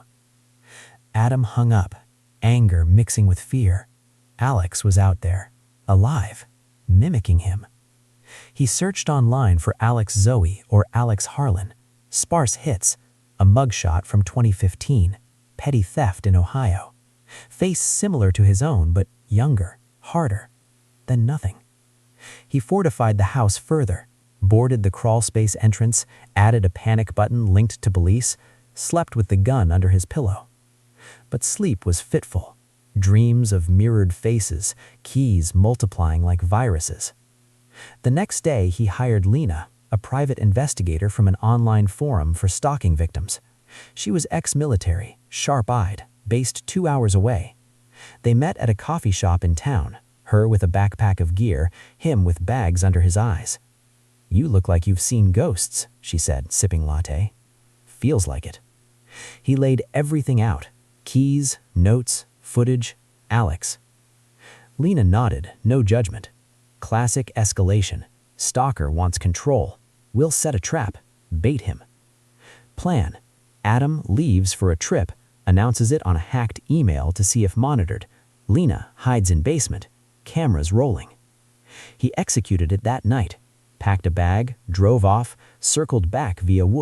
Adam hung up, anger mixing with fear. Alex was out there, alive, mimicking him. He searched online for Alex Zoe or Alex Harlan. Sparse hits, a mugshot from 2015, petty theft in Ohio. Face similar to his own, but younger, harder. Then nothing. He fortified the house further, boarded the crawlspace entrance, added a panic button linked to police, slept with the gun under his pillow. But sleep was fitful. Dreams of mirrored faces, keys multiplying like viruses. The next day, he hired Lena, a private investigator from an online forum for stalking victims. She was ex-military, sharp-eyed, based 2 hours away. They met at a coffee shop in town, her with a backpack of gear, him with bags under his eyes. You look like you've seen ghosts, she said, sipping latte. Feels like it. He laid everything out. Keys, notes, footage, Alex. Lena nodded, no judgment. Classic escalation. Stalker wants control. We'll set a trap. Bait him. Plan. Adam leaves for a trip, announces it on a hacked email to see if monitored. Lena hides in basement. Cameras rolling. He executed it that night. Packed a bag, drove off, circled back via woods.